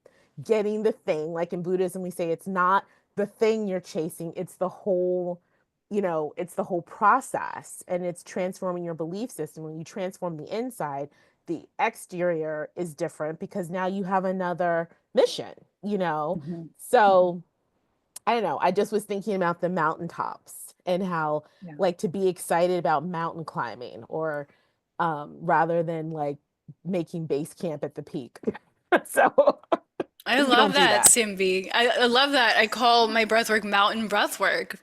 getting the thing. Like in Buddhism, we say it's not the thing you're chasing, it's the whole it's the whole process and it's transforming your belief system. When you transform the inside, the exterior is different because now you have another mission, So I don't know. I just was thinking about the mountaintops and how like to be excited about mountain climbing or rather than like making base camp at the peak. So I love that, Simbi. I love that. I call my breathwork mountain breathwork.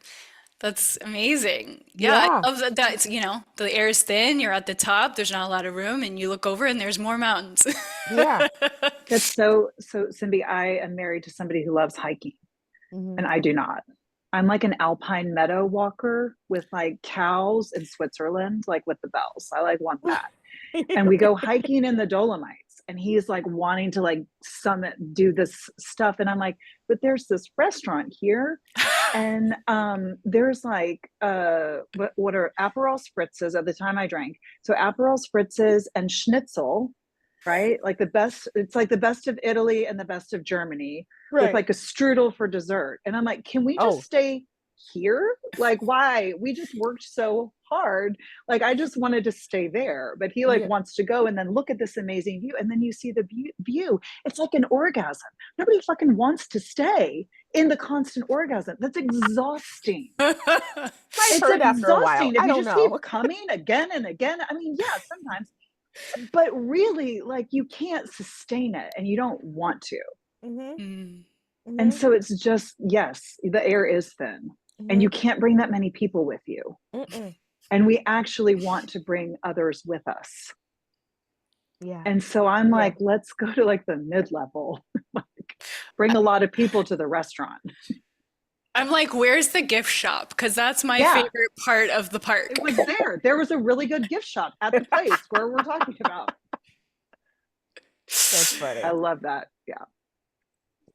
That's amazing. Yeah, I love that. That's, the air is thin, you're at the top, there's not a lot of room, and you look over and there's more mountains. Yeah. That's so Cindy, I am married to somebody who loves hiking and I do not. I'm like an alpine meadow walker with like cows in Switzerland, like with the bells. I like want that. And we go hiking in the Dolomites and he's like wanting to like do this stuff. And I'm like, but there's this restaurant here. And there's like what are Aperol spritzes at the time I drank. So Aperol spritzes and schnitzel, right? Like the best, it's like the best of Italy and the best of Germany with like a strudel for dessert. And I'm like, can we just stay here? Like, why? We just worked so hard. Like, I just wanted to stay there. But he like wants to go and then look at this amazing view. And then you see the view. It's like an orgasm. Nobody fucking wants to stay in the constant orgasm. That's exhausting. It's exhausting if you just keep coming again and again. I mean, yeah, sometimes. But really, like you can't sustain it and you don't want to. Mm-hmm. Mm. And Mm-hmm. so it's just, yes, the air is thin and you can't bring that many people with you. Mm-mm. And we actually want to bring others with us. Yeah. And so I'm Yeah. like, let's go to like the mid-level, like bring a lot of people to the restaurant. I'm like, where's the gift shop? Because that's my Yeah. favorite part of the park. It was there. There was a really good gift shop at the place where we're talking about. That's funny. I love that. Yeah.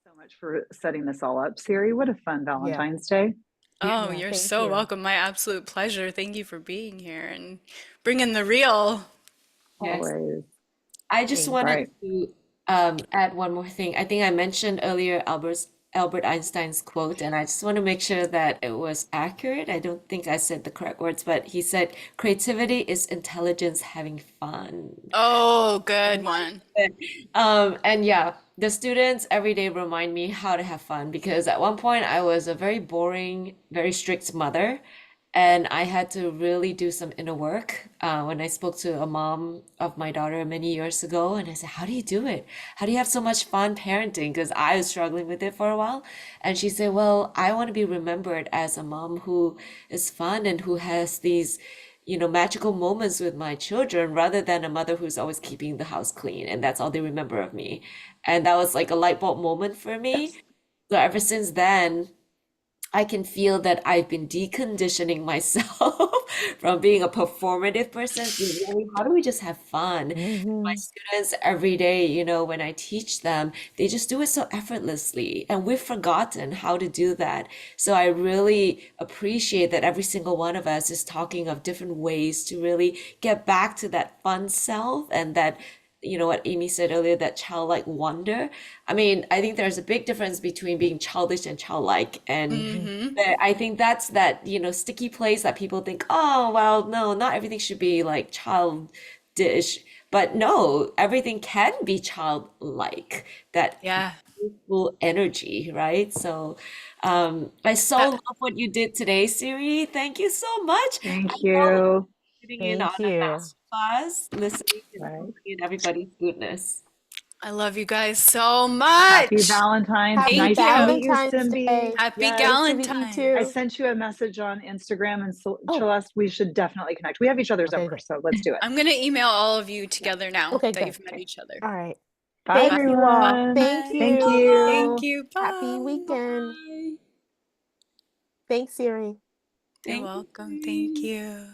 So much for setting this all up, Siri. What a fun Yeah. Valentine's Day. Oh, Yeah, you're thank so you. welcome. My absolute pleasure. Thank you for being here and bringing the real. Yes. Always. I just Thank wanted Right. to add one more thing. I think I mentioned earlier Albert Einstein's quote, and I just want to make sure that it was accurate. I don't think I said the correct words, but he said, "Creativity is intelligence having fun." Oh, good one. And yeah, the students every day remind me how to have fun because at one point I was a very boring, very strict mother, and I had to really do some inner work when I spoke to a mom of my daughter many years ago, and I said, "How do you do it? How do you have so much fun parenting?" Because I was struggling with it for a while, and she said, "Well, I want to be remembered as a mom who is fun and who has these." Magical moments with my children rather than a mother who's always keeping the house clean. And that's all they remember of me. And that was like a light bulb moment for me. Yes. So ever since then, I can feel that I've been deconditioning myself from being a performative person to really, how do we just have fun? My Mm-hmm. students every day, when I teach them, they just do it so effortlessly, and we've forgotten how to do that. So I really appreciate that every single one of us is talking of different ways to really get back to that fun self and that what Amy said earlier, that childlike wonder. I mean, I think there's a big difference between being childish and childlike. And Mm-hmm. I think that's that, sticky place that people think, oh, well, no, not everything should be like childish. But no, everything can be childlike, that Yeah. youthful energy, right? So I so That, love what you did today, Siri. Thank you so much. Thank I love you. sitting in on Thank a you. master class, listening and Right. soaking in everybody's goodness. I love you guys so Happy much. Valentine's. Happy Thank Nice to you. meet you, Valentine's Simbi. Day. Happy Yes. Nice to meet you Galentine. I too. sent you a message on Instagram and Oh, Celeste, we should definitely connect. We have each other's okay, number, great. so let's do it. I'm going to email all of you Yeah. together now Okay, that good. you've met Okay. each other. All right. Bye, Thank you all. everyone. Thank Bye. Thank you. Thank you. you. Happy Bye. weekend. Bye. Thanks, Siri. You're Thank welcome. Thank you. you.